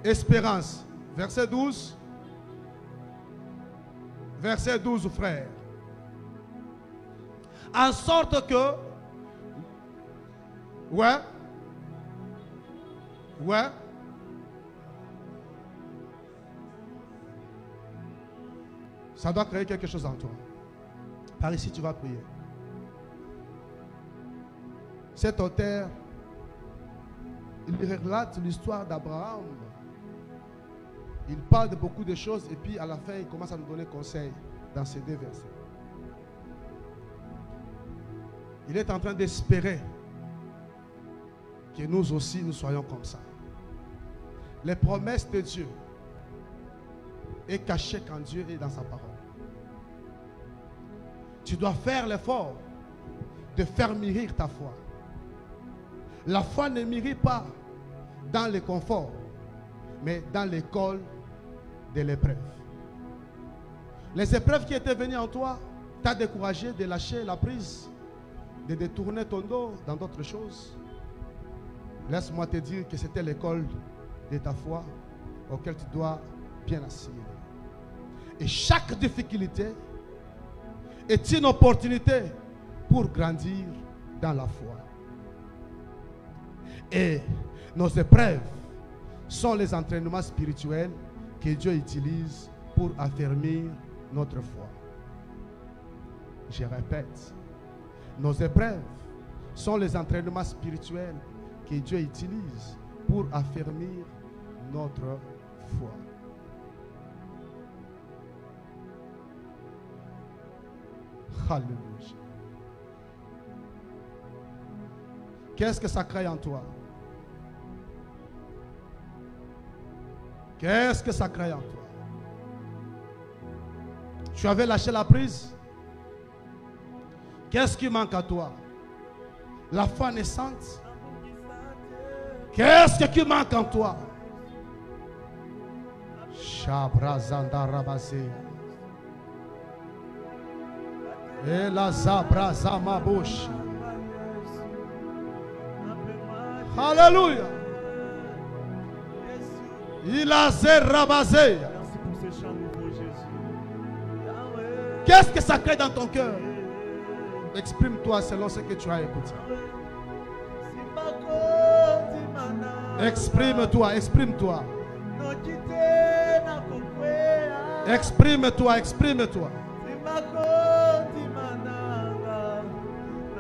espérance. Verset 12. Verset 12, frère. En sorte que... Ouais. Ça doit créer quelque chose en toi. Par ici, tu vas prier. Cet auteur, il relate l'histoire d'Abraham. Il parle de beaucoup de choses et puis à la fin, il commence à nous donner conseil dans ces deux versets. Il est en train d'espérer que nous aussi, nous soyons comme ça. Les promesses de Dieu est cachées quand Dieu est dans sa parole. Tu dois faire l'effort de faire mûrir ta foi. La foi ne mûrit pas dans le confort, mais dans l'école de l'épreuve. Les épreuves qui étaient venues en toi t'ont découragé de lâcher la prise, de détourner ton dos dans d'autres choses. Laisse-moi te dire que c'était l'école de ta foi auquel tu dois bien assimiler. Et chaque difficulté est une opportunité pour grandir dans la foi. Et nos épreuves sont les entraînements spirituels que Dieu utilise pour affermir notre foi. Je répète, nos épreuves sont les entraînements spirituels que Dieu utilise pour affermir notre foi. Alléluia. Qu'est-ce que ça crée en toi? Qu'est-ce que ça crée en toi? Tu avais lâché la prise? Qu'est-ce qui manque à toi? La foi naissante? Qu'est-ce qui manque en toi? Shabrazanda Rabazé. Et la Zabraza Mabush. Alléluia. Il a zérabazé. Qu'est-ce que ça crée dans ton cœur? Exprime-toi selon ce que tu as écouté. Exprime-toi, exprime-toi. Exprime-toi, exprime-toi.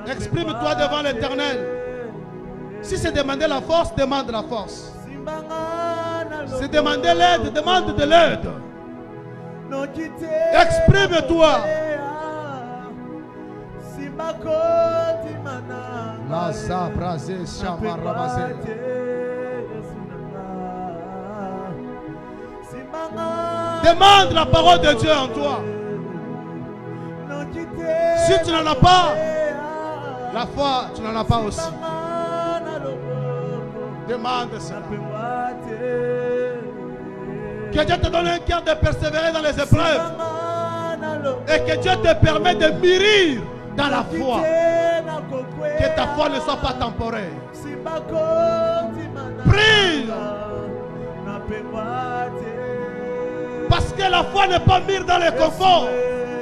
Exprime-toi devant l'Éternel. Si c'est demander la force, demande la force. C'est demander l'aide, demande de l'aide. Exprime-toi. Demande la parole de Dieu en toi. Si tu n'en as pas, la foi, tu n'en as pas aussi. Demande cela. Que Dieu te donne un cœur de persévérer dans les épreuves. Et que Dieu te permette de mûrir dans la foi. Que ta foi ne soit pas temporaire. Prie. Parce que la foi n'est pas mûre dans les conforts,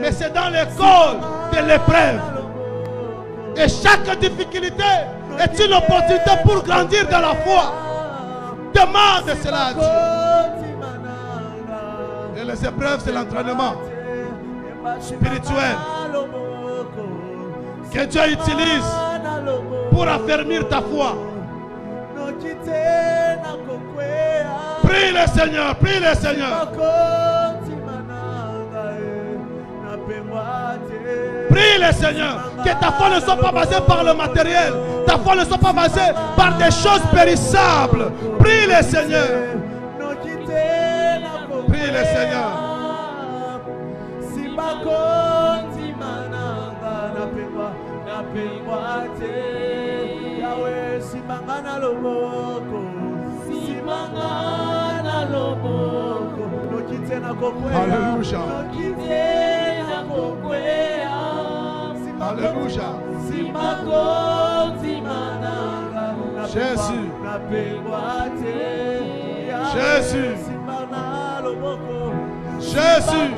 mais c'est dans l'école de l'épreuve. Et chaque difficulté est une opportunité pour grandir dans la foi. Demande cela à Dieu. Et les épreuves, c'est l'entraînement spirituel que Dieu utilise pour affermir ta foi. Prie le Seigneur, prie le Seigneur. Prie le Seigneur. Que ta foi ne soit pas basée par le matériel. Ta foi ne soit pas basée par des choses périssables. Prie le Seigneur. Prie le Seigneur. Alléluia. Alléluia. Jésus. Jésus. Jésus.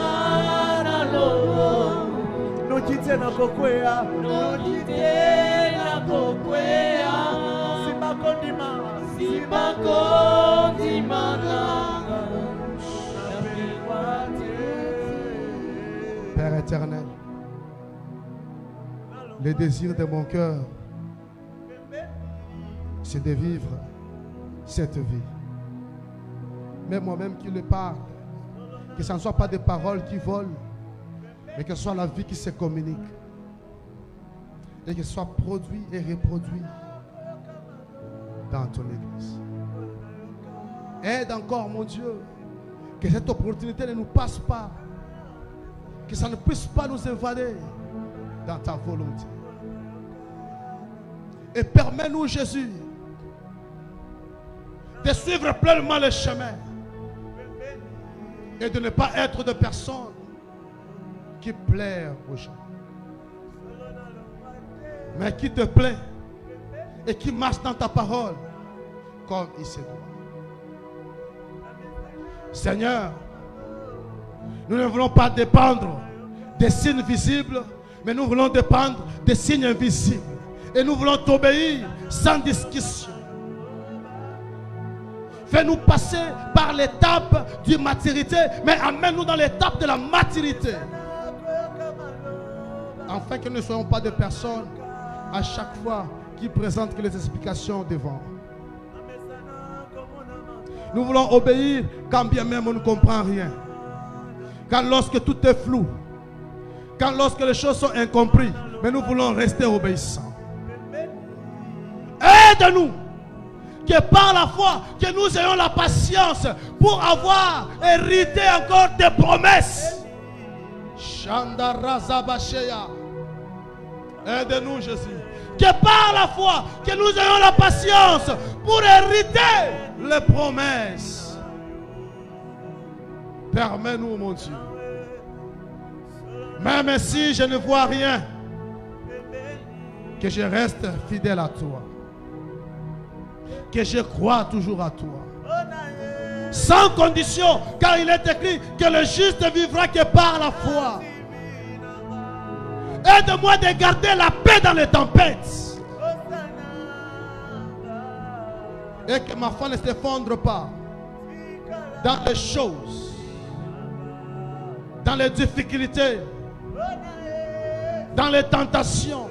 Père éternel, le désir de mon cœur, c'est de vivre cette vie. Mais moi-même qui le parle, que ce ne soit pas des paroles qui volent, mais que ce soit la vie qui se communique. Et que ce soit produit et reproduit dans ton église. Aide encore, mon Dieu, que cette opportunité ne nous passe pas. Que ça ne puisse pas nous évader dans ta volonté. Et permets-nous, Jésus, de suivre pleinement le chemin et de ne pas être de personnes qui plaisent aux gens, mais qui te plaît et qui marche dans ta parole comme il se doit. Seigneur, nous ne voulons pas dépendre des signes visibles, mais nous voulons dépendre des signes invisibles. Et nous voulons t'obéir sans discussion. Fais-nous passer par l'étape de maturité, mais amène-nous dans l'étape de la maturité. Afin que nous ne soyons pas des personnes à chaque fois qui présentent les explications devant. Nous voulons obéir quand bien même on ne comprend rien. Quand lorsque tout est flou. Quand lorsque les choses sont incomprises. Mais nous voulons rester obéissants. Aide-nous. Que par la foi, que nous ayons la patience pour avoir hérité encore des promesses. Aide-nous, Jésus. Que par la foi, que nous ayons la patience pour hériter les promesses. Permets-nous, mon Dieu. Même si je ne vois rien, que je reste fidèle à toi. Que je crois toujours à toi. Sans condition, car il est écrit que le juste vivra que par la foi. Aide-moi de garder la paix dans les tempêtes. Et que ma foi ne s'effondre pas dans les choses. dans les difficultés, dans les tentations.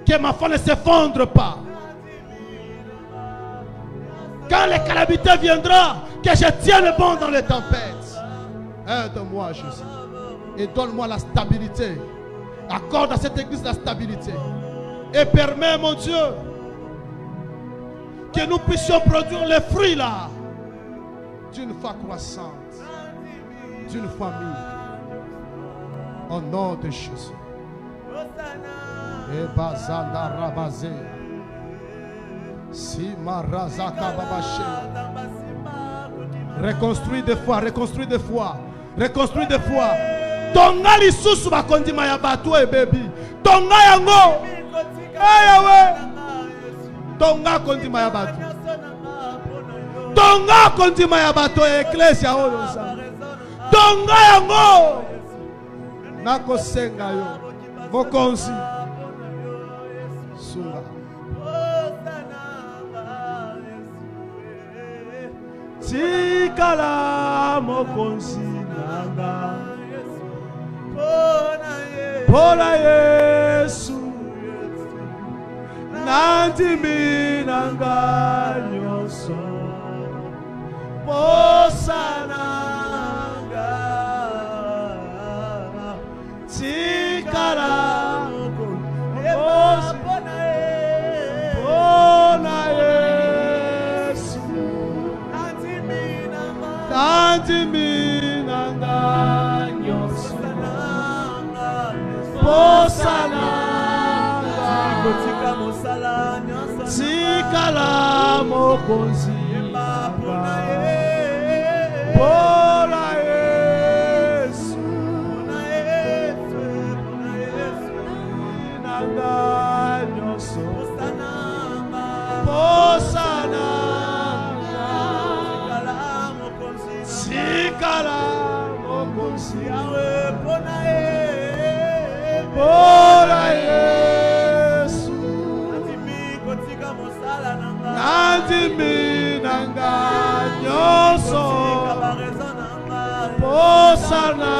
Que ma foi ne s'effondre pas. Quand les calamités viendront, que je tienne le bon dans les tempêtes. Aide-moi, Jésus. Et donne-moi la stabilité. Accorde à cette église la stabilité. Et permets, mon Dieu, que nous puissions produire les fruits là d'une foi croissante, d'une famille. Au nom de Jésus. Et bazanda rabazé. Si marazaka babaché. Reconstruis des fois, reconstruis des fois, reconstruis des fois. Tonga lisusu bakondima ya bato e baby. Tonga yango. Ayawe. Tonga kondima ya bato. Tonga kondima ya bato eklesia oyo sa. Tonga yango. Nako senga yo. Mokonzi. Sunga. Tikala mokonzi nanga. Pona Yesu. Nandimi nanga nyoso. Posana. Tikala mokonzi. Pona Yesu. Nandimi nanga nyoso. Posana. Tikala mokonzi. Pona Yesu. Nanga nyoso. Posana. Tikala mokonzi. Pona Yesu. Nandimi nanga nyoso. Posana.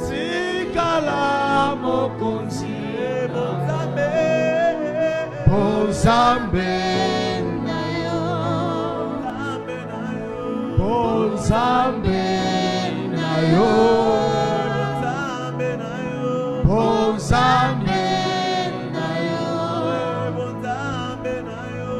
Tikala mokonzi. Bonzambe na yo. Bonzambe na yo. Bonzambe na yo. Bonzambe na yo. Bonzambe na yo.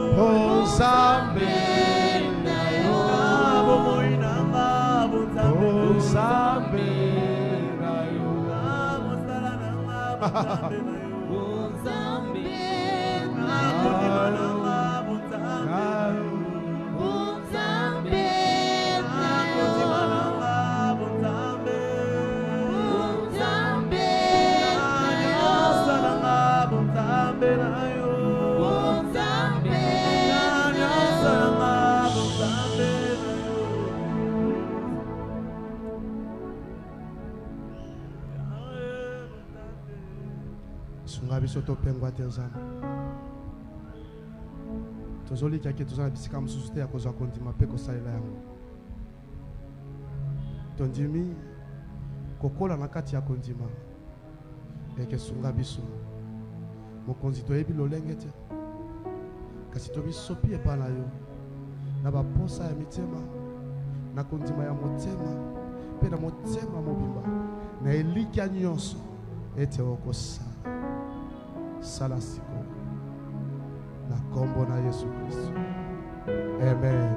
Sungabi soto pengwa tenzama. Tozoli kake tozana bisika mususu ya kozwa kondima pe kosalela yango. Tondimi kokola na kati ya kondima. Eke sungabi so. Mokonzi toyebi lolenge te. Kasi tobi sopi epa na yo. Na baposa ya mitema. Na kondima ya motema. Pe na motema mobimba. Na eliki ya nyonso. Ete okosala. Sala siko. Na kombo na Yesu Kristo. Amen.